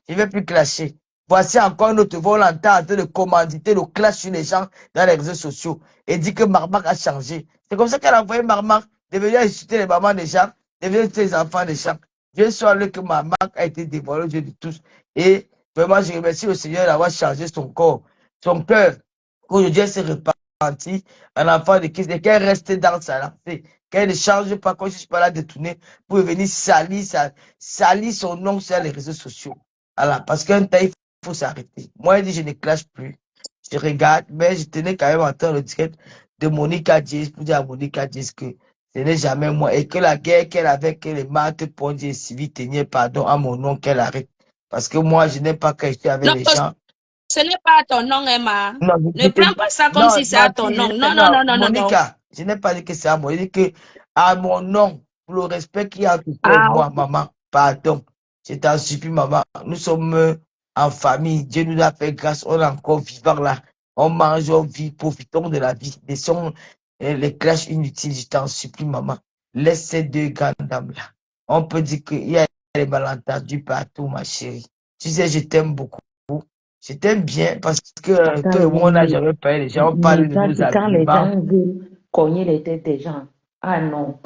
[SPEAKER 4] je vais plus clasher. Voici encore notre voix, on l'entend en train de commanditer le clash sur les gens dans les réseaux sociaux et dit que Marmac a changé. C'est comme ça qu'elle a envoyé Marmac de venir insulter les mamans des gens, de venir insulter les enfants des gens. Dieu soit le que Marmac a été dévoilé aux yeux de tous. Et vraiment, je remercie le Seigneur d'avoir changé son corps, son cœur, qu'aujourd'hui s'est repenti, un enfant de Christ, et qu'elle reste dans sa lancée, qu'elle ne change pas, quand je suis pas là de tourner pour venir salir son nom sur les réseaux sociaux. Voilà, parce qu'un temps, il faut s'arrêter. Moi, je dis, je ne clash plus. Je regarde, mais je tenais quand même à entendre le direct de Monica Diaz pour dire à Monica Diaz que ce n'est jamais moi et que la guerre qu'elle avait avec les maths, Pondy et Sylvie tenait pardon à mon nom qu'elle arrête. Parce que moi, je n'aime pas quand j'étais avec
[SPEAKER 3] Non,
[SPEAKER 4] les gens.
[SPEAKER 3] ce n'est pas ton nom, Emma.
[SPEAKER 4] Non,
[SPEAKER 3] Ne prends pas ça comme
[SPEAKER 4] non,
[SPEAKER 3] si c'est à ton
[SPEAKER 4] Mathilde,
[SPEAKER 3] nom. Non, non,
[SPEAKER 4] non,
[SPEAKER 3] non, non, non, non.
[SPEAKER 4] Monica, je n'ai pas dit que c'est à moi. Je dis que à mon nom, pour le respect qu'il y a entre toi et
[SPEAKER 3] Ah,
[SPEAKER 4] moi,
[SPEAKER 3] ok.
[SPEAKER 4] maman, pardon. Je t'en supplie, maman. Nous sommes en famille. Dieu nous a fait grâce. On est encore vivants là. On mange, on vit, profitons de la vie. Laissons les clashs inutiles. Je t'en supplie, maman. Laisse ces deux grandes dames-là. On peut dire qu'il y a des malentendus partout, ma chérie. Tu sais, je t'aime beaucoup. Je t'aime bien parce que
[SPEAKER 5] Tata
[SPEAKER 4] toi et moi, on
[SPEAKER 5] Lolo,
[SPEAKER 4] n'a jamais parlé. Les gens, on parle
[SPEAKER 5] mais
[SPEAKER 4] de
[SPEAKER 5] ça,
[SPEAKER 4] nos
[SPEAKER 5] c'est quand les
[SPEAKER 4] habillements,
[SPEAKER 5] gens veulent cogner les têtes des gens. Ah non,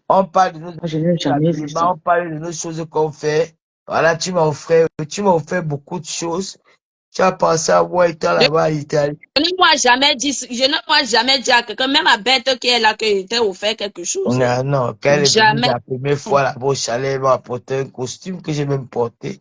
[SPEAKER 4] on parle de nos
[SPEAKER 5] moi, je n'ai jamais vu ça.
[SPEAKER 4] habillements, on parle de nos choses qu'on fait. Voilà, tu m'as offert beaucoup de choses. Tu as pensé à moi étant là-bas en Italie.
[SPEAKER 3] Je ne m'ai jamais dit, je ne m'ai jamais dit à quelqu'un, même à Bête qui est là, que t'a offert quelque chose.
[SPEAKER 4] Non, non, quand elle est venue
[SPEAKER 3] Jamais.
[SPEAKER 4] la première fois là-bas au chalet, elle m'a apporté un costume que j'ai même porté.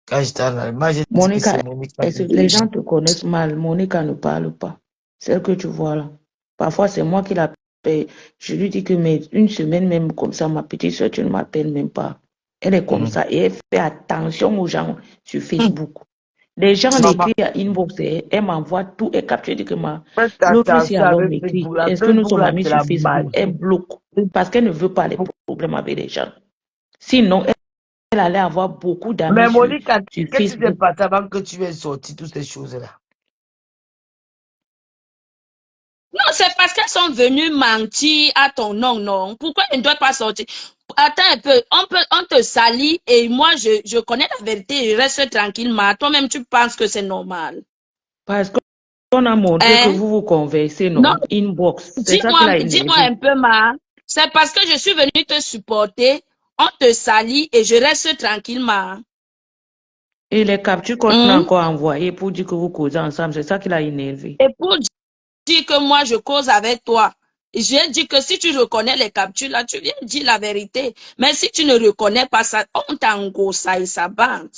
[SPEAKER 4] Quand j'étais en Allemagne, j'ai dit que
[SPEAKER 5] Monica,
[SPEAKER 4] c'est Monique.
[SPEAKER 5] les gens te connaissent mal. Monica ne parle pas. Celle que tu vois là. Parfois, c'est moi qui l'appelle. Je lui dis que mais une semaine même comme ça, ma petite soeur, tu ne m'appelles même pas. Elle est comme ça et elle fait attention aux gens sur Facebook. Les gens
[SPEAKER 4] Maman,
[SPEAKER 5] l'écrivent à inbox et elle m'envoie tout. Elle capture dit que
[SPEAKER 4] faites
[SPEAKER 5] l'autre aussi
[SPEAKER 4] attention
[SPEAKER 5] alors
[SPEAKER 4] avec
[SPEAKER 5] m'écrit.
[SPEAKER 4] Facebook là.
[SPEAKER 5] Est-ce que nous
[SPEAKER 4] Facebook
[SPEAKER 5] sommes
[SPEAKER 4] là,
[SPEAKER 5] amis
[SPEAKER 4] c'est
[SPEAKER 5] sur
[SPEAKER 4] la
[SPEAKER 5] Facebook? Elle
[SPEAKER 4] magie.
[SPEAKER 5] bloque parce qu'elle ne veut pas les problèmes avec les gens. Sinon, elle allait avoir beaucoup d'amis
[SPEAKER 4] Mais Monique,
[SPEAKER 5] sur
[SPEAKER 4] qu'est-ce qui s'est
[SPEAKER 5] Facebook.
[SPEAKER 4] passé avant que tu viennes sortir toutes ces choses-là?
[SPEAKER 3] Non, c'est parce qu'elles sont venues mentir à ton nom, non. Pourquoi elles ne doivent pas sortir? Attends un peu, on te salit et moi, je connais la vérité, je reste tranquillement. Toi-même, tu penses que c'est normal.
[SPEAKER 5] Parce qu'on a montré que
[SPEAKER 3] Hein?
[SPEAKER 5] vous vous conversez,
[SPEAKER 3] Non,
[SPEAKER 5] non? Inbox. C'est ça qui l'a
[SPEAKER 3] dis-moi
[SPEAKER 5] énervé.
[SPEAKER 3] un peu, ma. C'est parce que je suis venue te supporter, on te salit et je reste tranquillement.
[SPEAKER 5] Et les captures qu'on a
[SPEAKER 3] Hein?
[SPEAKER 5] encore envoyées pour dire que vous causez ensemble, c'est ça qui l'a énervé.
[SPEAKER 3] Et pour dire que moi, je cause avec toi, j'ai dit que si tu reconnais les captures, là, tu viens dire la vérité. Mais si tu ne reconnais pas ça, on t'engossa et ça bande.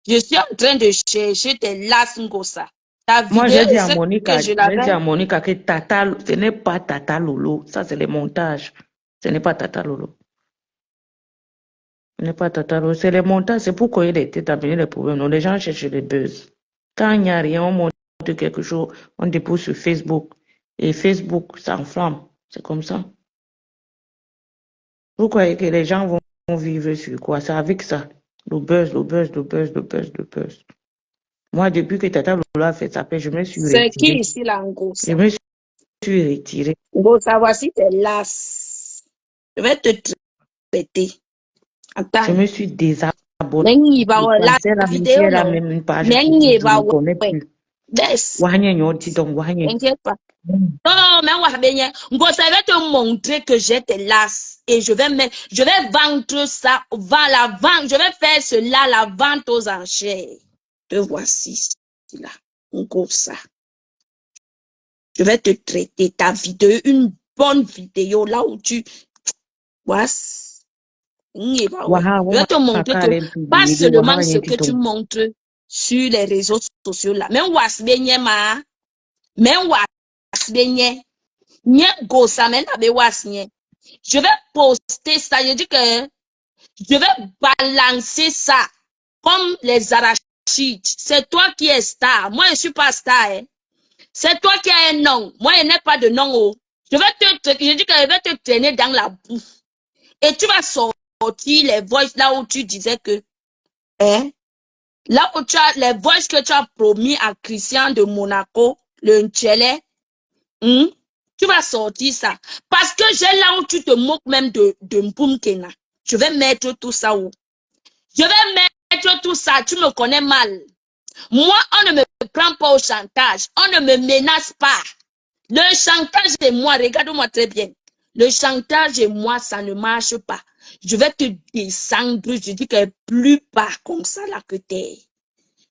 [SPEAKER 3] Je suis en train de chercher tes las ngossa. Ta
[SPEAKER 5] Moi,
[SPEAKER 3] vidéo, c'est que je
[SPEAKER 5] J'ai dit
[SPEAKER 3] l'avais.
[SPEAKER 5] à Monica que Tata, ce n'est pas Tata Lolo. Ça, c'est les montages. Ce n'est pas Tata Lolo. Ce n'est pas Tata Lolo. C'est les montages. C'est pourquoi il était amené les problèmes. Non, les gens cherchent les buzz. Quand il n'y a rien, on monte quelque chose, on dépose sur Facebook. Et Facebook s'enflamme. C'est comme ça. Vous croyez que les gens vont vivre sur quoi? C'est avec ça. Le buzz, le buzz, le buzz, le buzz, le buzz. Moi, depuis que Tata Lola a fait sa paix, je me suis
[SPEAKER 3] C'est qui
[SPEAKER 5] retirée.
[SPEAKER 3] ici, là,
[SPEAKER 5] Je
[SPEAKER 3] ngossa?
[SPEAKER 5] me suis retirée.
[SPEAKER 3] Ngossa, voici tes las. Je vais te traiter.
[SPEAKER 5] Je
[SPEAKER 3] Attends.
[SPEAKER 5] me suis désabonnée.
[SPEAKER 3] Nengi ba la
[SPEAKER 5] C'est la
[SPEAKER 3] vidéo,
[SPEAKER 5] monsieur, elle a
[SPEAKER 3] non?
[SPEAKER 5] même une page
[SPEAKER 3] Nengi
[SPEAKER 5] critique, je
[SPEAKER 3] ba
[SPEAKER 5] ne connais
[SPEAKER 3] ouais.
[SPEAKER 5] plus.
[SPEAKER 3] Yes.
[SPEAKER 5] Wahanye nyoti donc wahanye.
[SPEAKER 3] T'inquiète pas. Non, mais ouais, ben, ngossa, je vais te montrer que j'ai tes las. Et je vais vendre ça, je vais faire cela, la vente aux enchères. Te voici, là. Ngossa. Je vais te traiter ta vidéo, une bonne vidéo, là où tu, voici. Je vais te montrer que pas seulement ce que tu montres sur les réseaux sociaux là. Même was benyema, même was
[SPEAKER 1] benye. Nye gosa men abe was nye. Je vais poster ça. Je dis que je vais balancer ça comme les arachides. C'est toi qui es star. Moi, je suis pas star. Hein. C'est toi qui as un nom. Moi, je n'ai pas de nom. Oh. Je dis que je vais te traîner dans la boue. Et tu vas sortir les voices là où tu disais que, hein, là où tu as les voices que tu as promis à Christian de Monaco, le Nchele, tu vas sortir ça. Parce que j'ai là où tu te moques même de Mpoumkena. Je vais mettre tout ça où? Je vais mettre tout ça. Tu me connais mal. Moi, on ne me prend pas au chantage. On ne me menace pas. Le chantage et moi, regarde-moi très bien. Le chantage et moi, ça ne marche pas. Je vais te descendre. Je dis que plus bas comme ça là que t'es.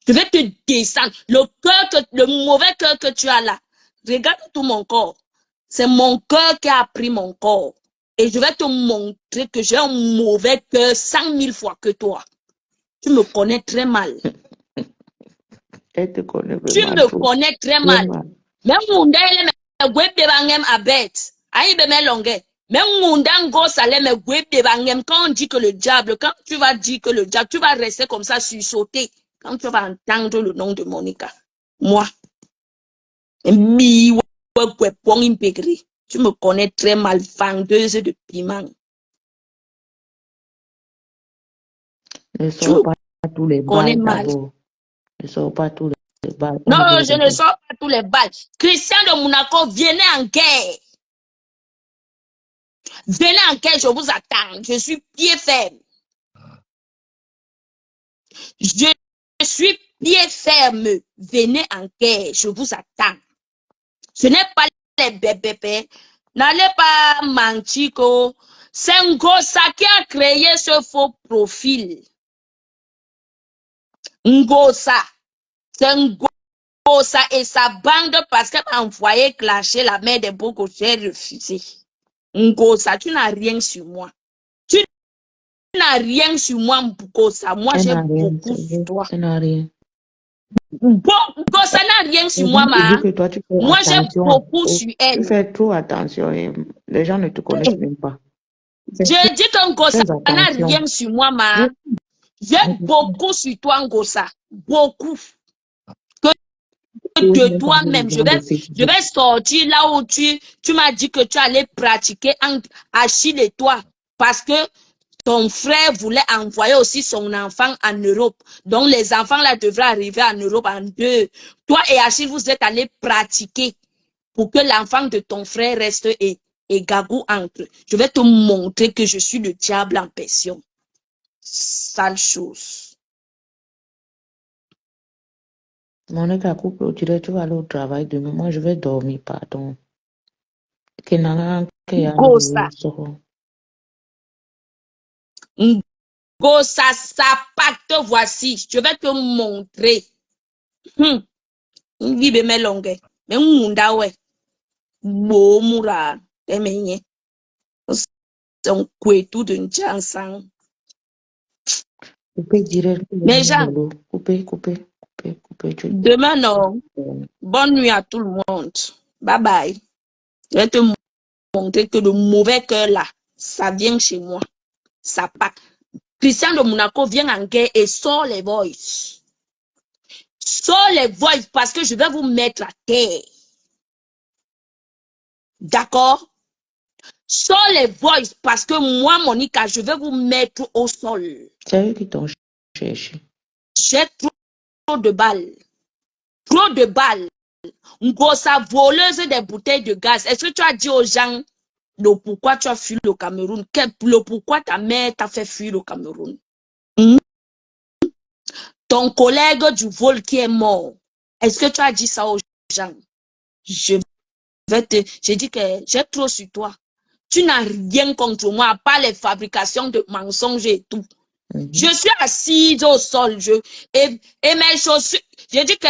[SPEAKER 1] Je vais te descendre. Le mauvais cœur que tu as là. Regarde tout mon corps. C'est mon cœur qui a pris mon corps. Et je vais te montrer que j'ai un mauvais cœur 100 000 fois que toi. Tu me connais très mal.
[SPEAKER 5] Elle te connaît
[SPEAKER 1] Tu
[SPEAKER 5] vraiment
[SPEAKER 1] me
[SPEAKER 5] trop.
[SPEAKER 1] connais très
[SPEAKER 5] Très
[SPEAKER 1] mal.
[SPEAKER 5] mal.
[SPEAKER 1] Même munda ele me gwebe bangem abet. Aïe be me longue. Même munda ngo sale me gwebe bangem. Quand on dit que le diable, quand tu vas dire que le diable, tu vas rester comme ça sursauter. Quand tu vas entendre le nom de Monica. Moi. Mi tu me connais très mal, vendeuse de piment.
[SPEAKER 5] Ne
[SPEAKER 1] Tu
[SPEAKER 5] sors
[SPEAKER 1] me
[SPEAKER 5] pas tous les
[SPEAKER 1] connais
[SPEAKER 5] balles
[SPEAKER 1] mal.
[SPEAKER 5] d'abord. Ne sors pas tous les balles. On
[SPEAKER 1] Non,
[SPEAKER 5] ne veut
[SPEAKER 1] je
[SPEAKER 5] rien
[SPEAKER 1] ne
[SPEAKER 5] dire.
[SPEAKER 1] sors pas tous les balles. Christian de Monaco, venez en guerre. Venez en guerre, je vous attends. Je suis pied ferme. Je suis pied ferme. Venez en guerre, je vous attends. Ce n'est pas les bébés. N'allez pas mentir que c'est Ngosa qui a créé ce faux profil. Ngosa. C'est Ngosa et sa bande parce qu'elle m'a envoyé clasher la mère de Boko. J'ai refusé. Ngosa, tu n'as rien sur moi. Tu n'as rien sur moi, Ngosa. Moi,
[SPEAKER 5] Elle
[SPEAKER 1] j'ai
[SPEAKER 5] n'a rien.
[SPEAKER 1] beaucoup sur toi.
[SPEAKER 5] Elle n'a rien.
[SPEAKER 1] Ngosa n'a rien sur
[SPEAKER 5] Les
[SPEAKER 1] moi,
[SPEAKER 5] gens te
[SPEAKER 1] ma.
[SPEAKER 5] disent que toi, tu fais
[SPEAKER 1] Moi, j'ai
[SPEAKER 5] attention.
[SPEAKER 1] beaucoup sur
[SPEAKER 5] Tu
[SPEAKER 1] elle.
[SPEAKER 5] fais trop attention et les gens ne te connaissent même pas. Fais
[SPEAKER 1] Je dis que Ngosa
[SPEAKER 5] très
[SPEAKER 1] n'a
[SPEAKER 5] attention.
[SPEAKER 1] rien sur moi, ma.
[SPEAKER 5] Oui,
[SPEAKER 1] J'ai
[SPEAKER 5] je sais.
[SPEAKER 1] beaucoup sur toi, Ngosa. Beaucoup. Que
[SPEAKER 5] Tu oses
[SPEAKER 1] de
[SPEAKER 5] même parler aux
[SPEAKER 1] toi-même.
[SPEAKER 5] gens de
[SPEAKER 1] Je
[SPEAKER 5] Facebook.
[SPEAKER 1] vais sortir là où tu m'as dit que tu allais pratiquer entre Achille et toi. Parce que ton frère voulait envoyer aussi son enfant en Europe. Donc, les enfants là devraient arriver en Europe en deux. Toi et Achille, vous êtes allés pratiquer pour que l'enfant de ton frère reste et Gagou entre. Je vais te montrer que je suis le diable en personne. Sale chose.
[SPEAKER 5] Monica coupe, on dirait tu vas aller au travail demain. Moi, je vais dormir, pardon. Kenanga, Kayana,
[SPEAKER 1] Gosa. Gosa, sa pacte, voici. Je vais te montrer. Vibe me longue. Me munda we. Bo mura. Temenye. C'est un kwetu de Njansan.
[SPEAKER 5] Coupez direct.
[SPEAKER 1] Mais Jean,
[SPEAKER 5] Coupez.
[SPEAKER 1] demain non. Bonne nuit à tout le monde. Bye bye. Je vais te montrer que le mauvais cœur là, ça vient chez moi. Ça part. Christian de Monaco vient en guerre et sort les voices. Sort les voices parce que je vais vous mettre à terre. D'accord? Sort les voices parce que moi, Monica, je vais vous mettre au sol.
[SPEAKER 5] C'est eux qui t'ont cherché.
[SPEAKER 1] J'ai trop de balles. Trop de balles. Ngosa voleuse des bouteilles de gaz. Est-ce que tu as dit aux gens le pourquoi tu as fui le Cameroun? Le pourquoi ta mère t'a fait fuir le Cameroun? Ton collègue du vol qui est mort. Est-ce que tu as dit ça aux gens? J'ai dit que j'ai trop sur toi. Tu n'as rien contre moi, à part les fabrications de mensonges et tout. Je suis assise au sol, et mes chaussures, j'ai dit que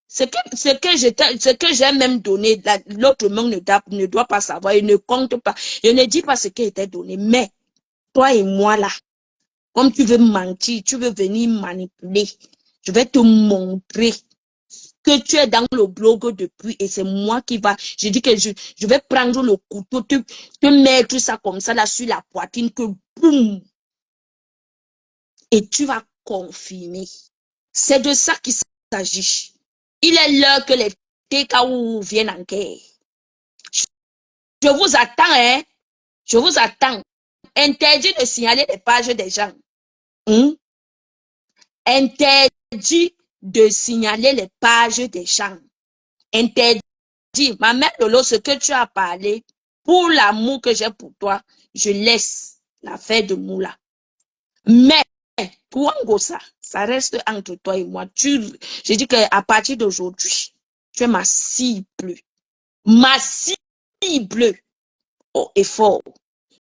[SPEAKER 1] ce que j'ai même donné, l'autre monde ne doit pas savoir, il ne compte pas. Je ne dis pas ce qui était donné, mais toi et moi là, comme tu veux mentir, tu veux venir manipuler, je vais te montrer que tu es dans le blog depuis et c'est moi qui va, je dis que je vais prendre le couteau, te mettre ça comme ça là sur la poitrine, que boum, et tu vas confirmer. C'est de ça qu'il s'agit. Il est l'heure que les TKO viennent en guerre. Je vous attends, hein. Je vous attends. Interdit de signaler les pages des gens. Interdit de signaler les pages des gens. Interdit. Ma mère Lolo, ce que tu as parlé, pour l'amour que j'ai pour toi, je laisse l'affaire de Moula. Mais, pour Angossa, ça reste entre toi et moi. Je dis qu'à partir d'aujourd'hui, tu es ma cible. Ma cible. Oh, et fort.